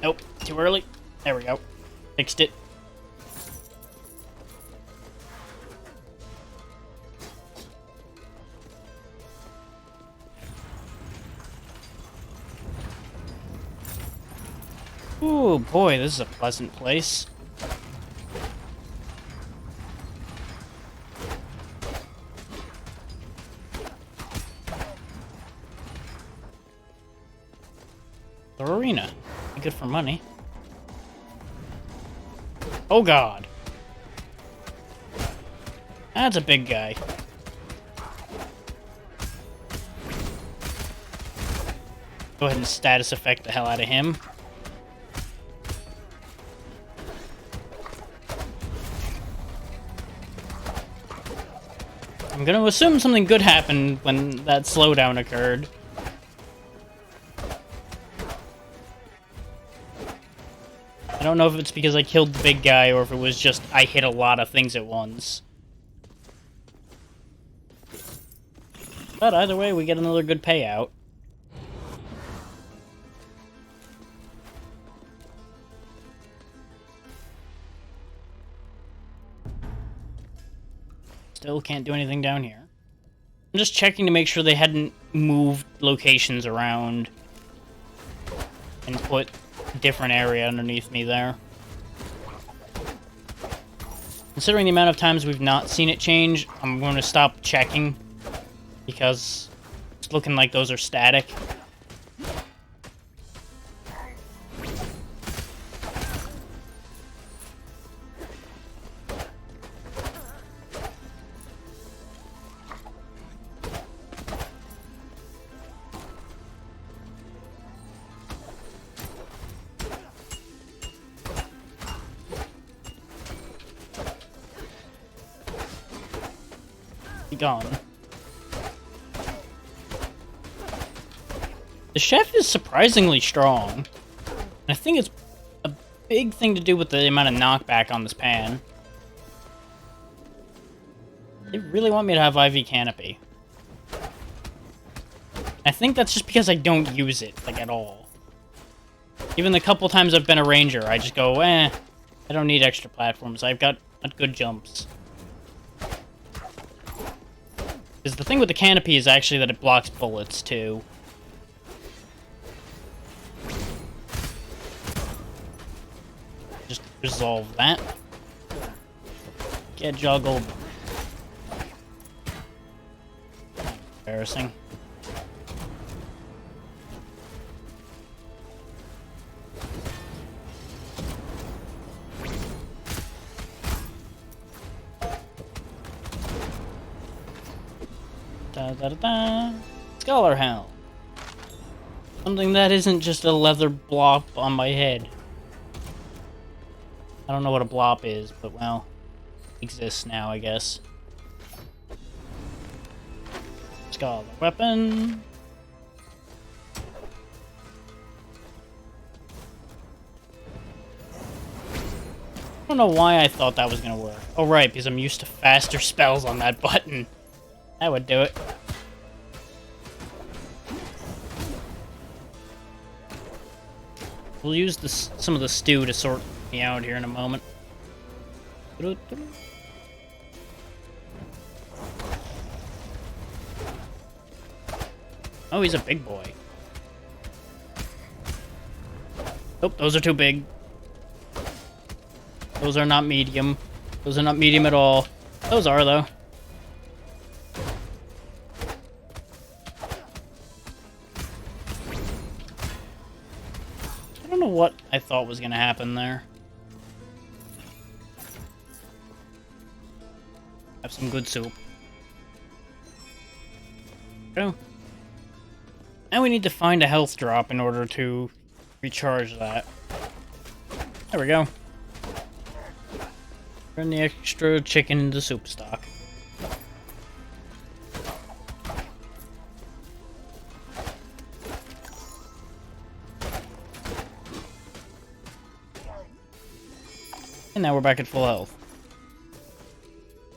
Nope, too early. There we go. Fixed it. Ooh, boy, this is a pleasant place. The arena. Good for money. Oh god. That's a big guy. Go ahead and status effect the hell out of him. I'm gonna assume something good happened when that slowdown occurred. I don't know if it's because I killed the big guy or if it was just I hit a lot of things at once. But either way, we get another good payout. Still can't do anything down here. I'm just checking to make sure they hadn't moved locations around and put a different area underneath me there. Considering the amount of times we've not seen it change, I'm going to stop checking because it's looking like those are static. Gone. The chef is surprisingly strong. And I think it's a big thing to do with the amount of knockback on this pan. They really want me to have IV Canopy. I think that's just because I don't use it, like, at all. Even the couple times I've been a ranger, I just go, I don't need extra platforms. I've got good jumps. Because the thing with the canopy is actually that it blocks bullets, too. Just resolve that. Get juggled. Embarrassing. Da-da-da-da. Scholar Helm. Something that isn't just a leather blob on my head. I don't know what a blob is, but well, exists now, I guess. Scholar Weapon. I don't know why I thought that was gonna work. Oh right, because I'm used to faster spells on that button. That would do it. We'll use some of the stew to sort me out here in a moment. Oh, he's a big boy. Oh, those are too big. Those are not medium. Those are not medium at all. Those are, though. I don't know what I thought was going to happen there. Have some good soup. Go. Now we need to find a health drop in order to recharge that. There we go. Turn the extra chicken into soup stock. And now we're back at full health.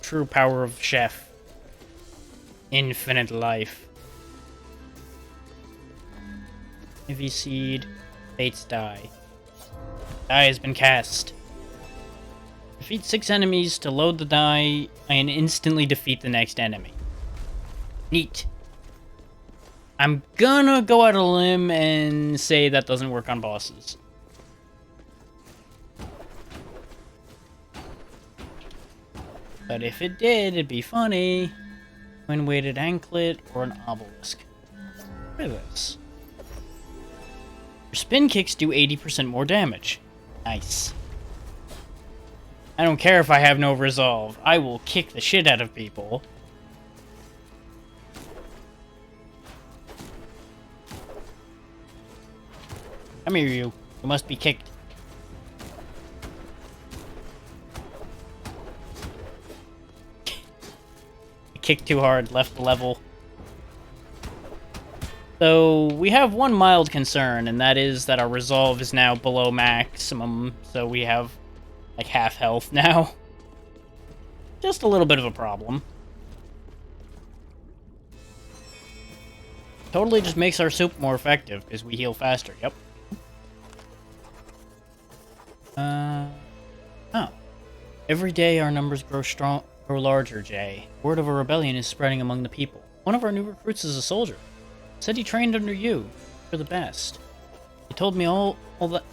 True power of Chef. Infinite life. Heavy Seed. Fate's Die. Die has been cast. Defeat 6 enemies to load the die and instantly defeat the next enemy. Neat. I'm gonna go out on a limb and say that doesn't work on bosses. But if it did, it'd be funny. Twin-weighted anklet or an obelisk. Look at this. Your spin kicks do 80% more damage. Nice. I don't care if I have no resolve. I will kick the shit out of people. Come here, you. You must be kicked. I kicked too hard, left the level. So, we have one mild concern, and that is that our resolve is now below maximum, so we have like half health now. Just a little bit of a problem. Totally just makes our soup more effective, because we heal faster, yep. Oh. Every day our numbers grow larger, Jay. Word of a rebellion is spreading among the people. One of our new recruits is a soldier. Said he trained under you. You're the best. He told me all that.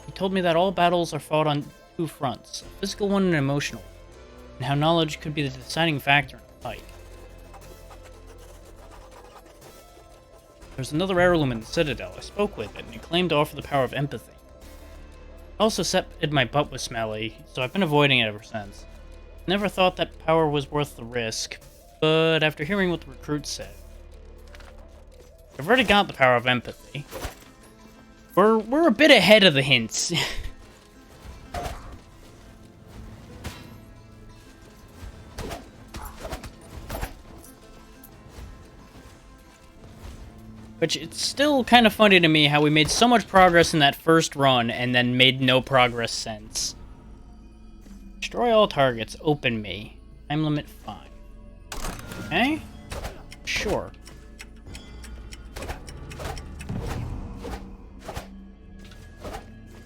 He told me that all battles are fought on two fronts: a physical one and an emotional, and how knowledge could be the deciding factor in a fight. There's another heirloom in the Citadel. I spoke with it, and it claimed to offer the power of empathy. I also septed my butt with Smelly, so I've been avoiding it ever since. Never thought that power was worth the risk, but after hearing what the recruits said, I've already got the power of empathy. We're a bit ahead of the hints. Which, it's still kind of funny to me how we made so much progress in that first run and then made no progress since. Destroy all targets, open me. Time limit 5. Okay? Sure.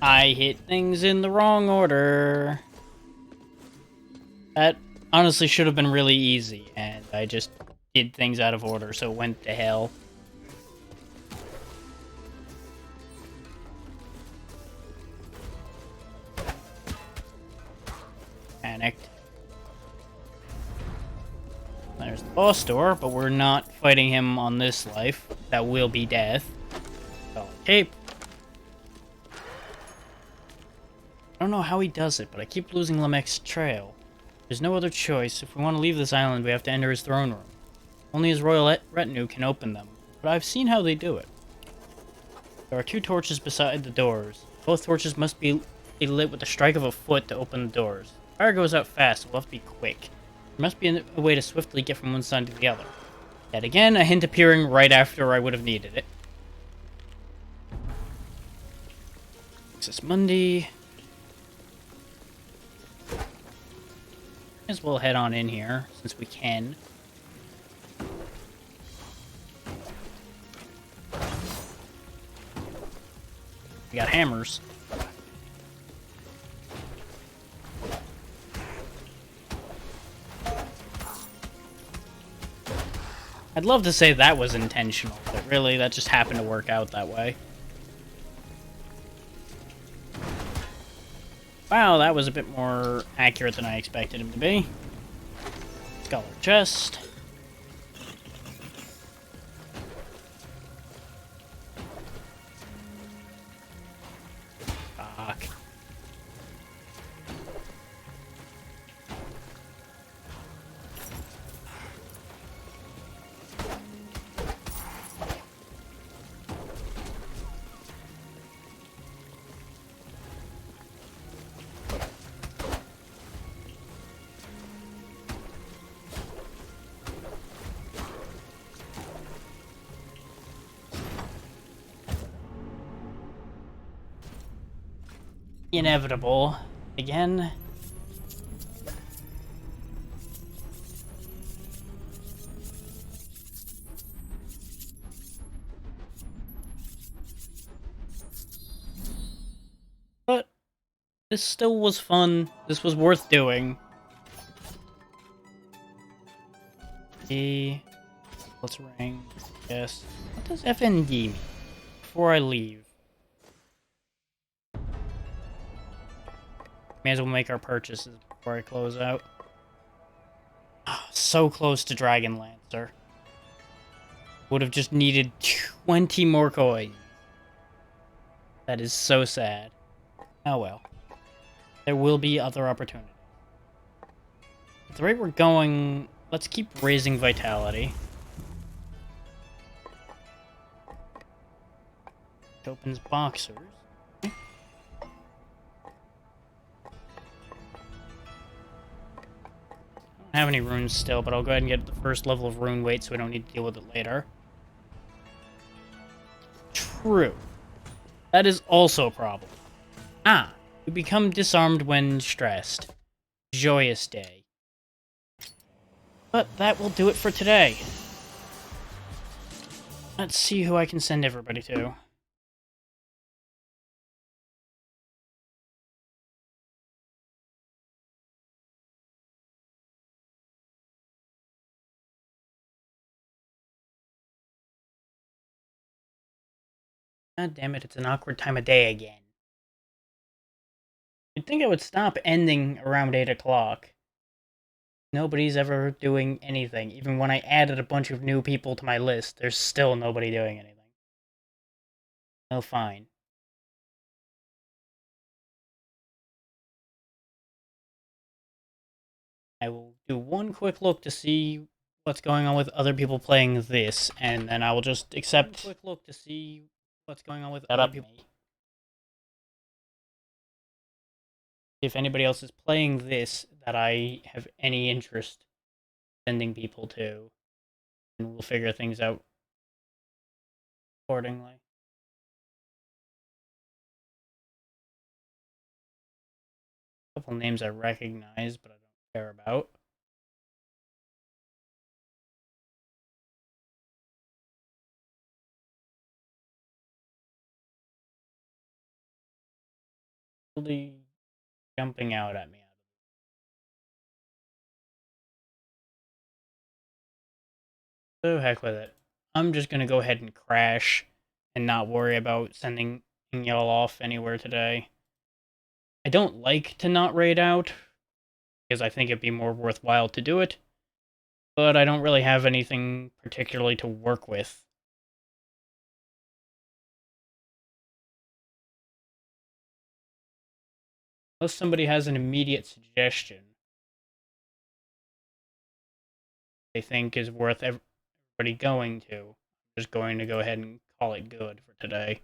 I hit things in the wrong order. That honestly should have been really easy, and I just did things out of order, so it went to hell. Panicked. There's the boss door, but we're not fighting him on this life. That will be death. Solid tape. I don't know how he does it, but I keep losing Lamech's trail. There's no other choice. If we want to leave this island, we have to enter his throne room. Only his royal retinue can open them, but I've seen how they do it. There are 2 torches beside the doors. Both torches must be lit with the strike of a foot to open the doors. Fire goes out fast, so we'll have to be quick. There must be a way to swiftly get from one side to the other. Yet again, a hint appearing right after I would have needed it. Access Monday. May as well head on in here, since we can. We got hammers. I'd love to say that was intentional, but really, that just happened to work out that way. Wow, that was a bit more accurate than I expected him to be. Scholar chest. Fuck. Inevitable. Again. But this still was fun. This was worth doing. Let's ring. Yes. What does FND mean? Before I leave. May as well make our purchases before I close out. So close to Dragon Lancer. Would have just needed 20 more coins. That is so sad. Oh well. There will be other opportunities. At the rate we're going, let's keep raising vitality. It opens boxers. I don't have any runes still, but I'll go ahead and get the first level of rune weight so we don't need to deal with it later. True. That is also a problem. Ah, we become disarmed when stressed. Joyous day. But that will do it for today. Let's see who I can send everybody to. God damn it, it's an awkward time of day again. You'd think it would stop ending around 8 o'clock. Nobody's ever doing anything. Even when I added a bunch of new people to my list, there's still nobody doing anything. Oh, fine. I will do one quick look to see what's going on with other people playing this, and then I will just accept. One quick look to see what's going on with other people. If anybody else is playing this that I have any interest sending people to, and we'll figure things out accordingly. A couple names I recognize, but I don't care about. Really jumping out at me. So heck with it. I'm just gonna go ahead and crash and not worry about sending y'all off anywhere today. I don't like to not raid out, because I think it'd be more worthwhile to do it, but I don't really have anything particularly to work with. Unless somebody has an immediate suggestion they think is worth everybody going to, I'm just going to go ahead and call it good for today.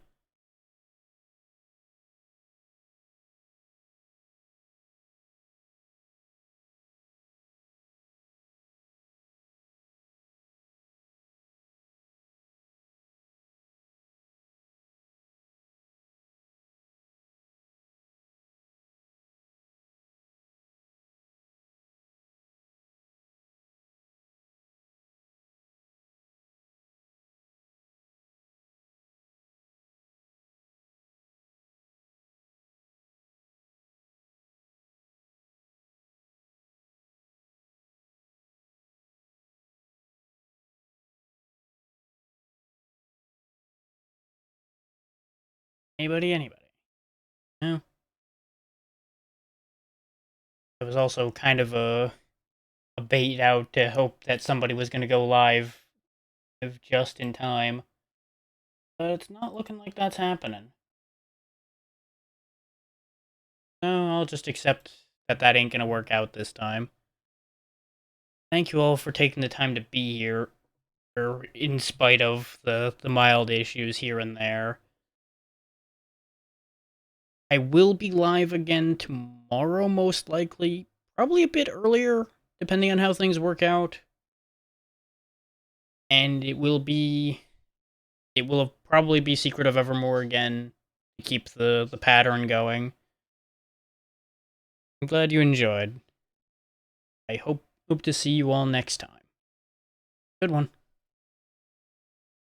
Anybody? No. It was also kind of a bait out to hope that somebody was going to go live just in time. But it's not looking like that's happening. No, I'll just accept that that ain't going to work out this time. Thank you all for taking the time to be here, in spite of the mild issues here and there. I will be live again tomorrow, most likely. Probably a bit earlier, depending on how things work out. And it will probably be Secret of Evermore again to keep the pattern going. I'm glad you enjoyed. I hope to see you all next time. Good one.